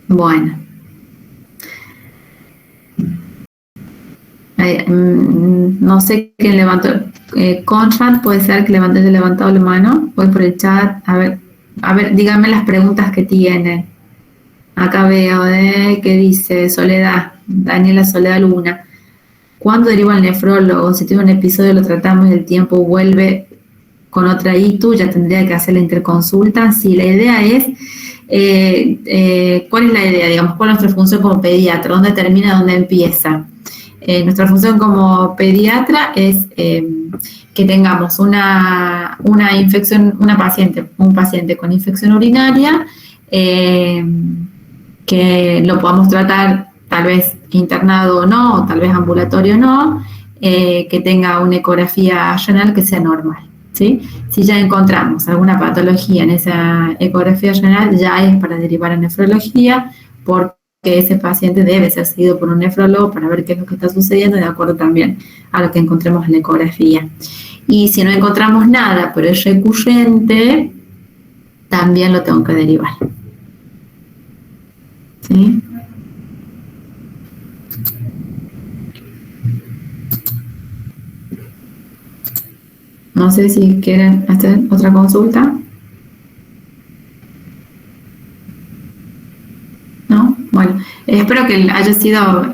Bueno. No sé quién levantó. Conrad, puede ser que levantado la mano. Voy por el chat. A ver, díganme las preguntas que tienen. Acá veo que dice Soledad, Daniela Soledad Luna. ¿Cuándo deriva al nefrólogo? Si tiene un episodio lo tratamos y el tiempo vuelve con otra ITU, ya tendría que hacer la interconsulta. Sí, la idea es, ¿cuál es la idea? Digamos, ¿cuál es nuestra función como pediatra? ¿Dónde termina, dónde empieza? Nuestra función como pediatra es que tengamos una infección, un paciente con infección urinaria, que lo podamos tratar tal vez internado o no, o tal vez ambulatorio o no, que tenga una ecografía renal que sea normal, ¿sí? Si ya encontramos alguna patología en esa ecografía renal, ya es para derivar a nefrología, porque ese paciente debe ser seguido por un nefrólogo para ver qué es lo que está sucediendo, de acuerdo también a lo que encontremos en la ecografía. Y si no encontramos nada, pero es recurrente, también lo tengo que derivar. ¿Sí? No sé si quieren hacer otra consulta. ¿No? Bueno, espero que haya sido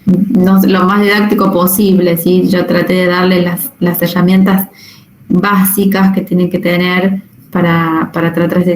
lo más didáctico posible, ¿sí? Yo traté de darle las herramientas básicas que tienen que tener para tratar este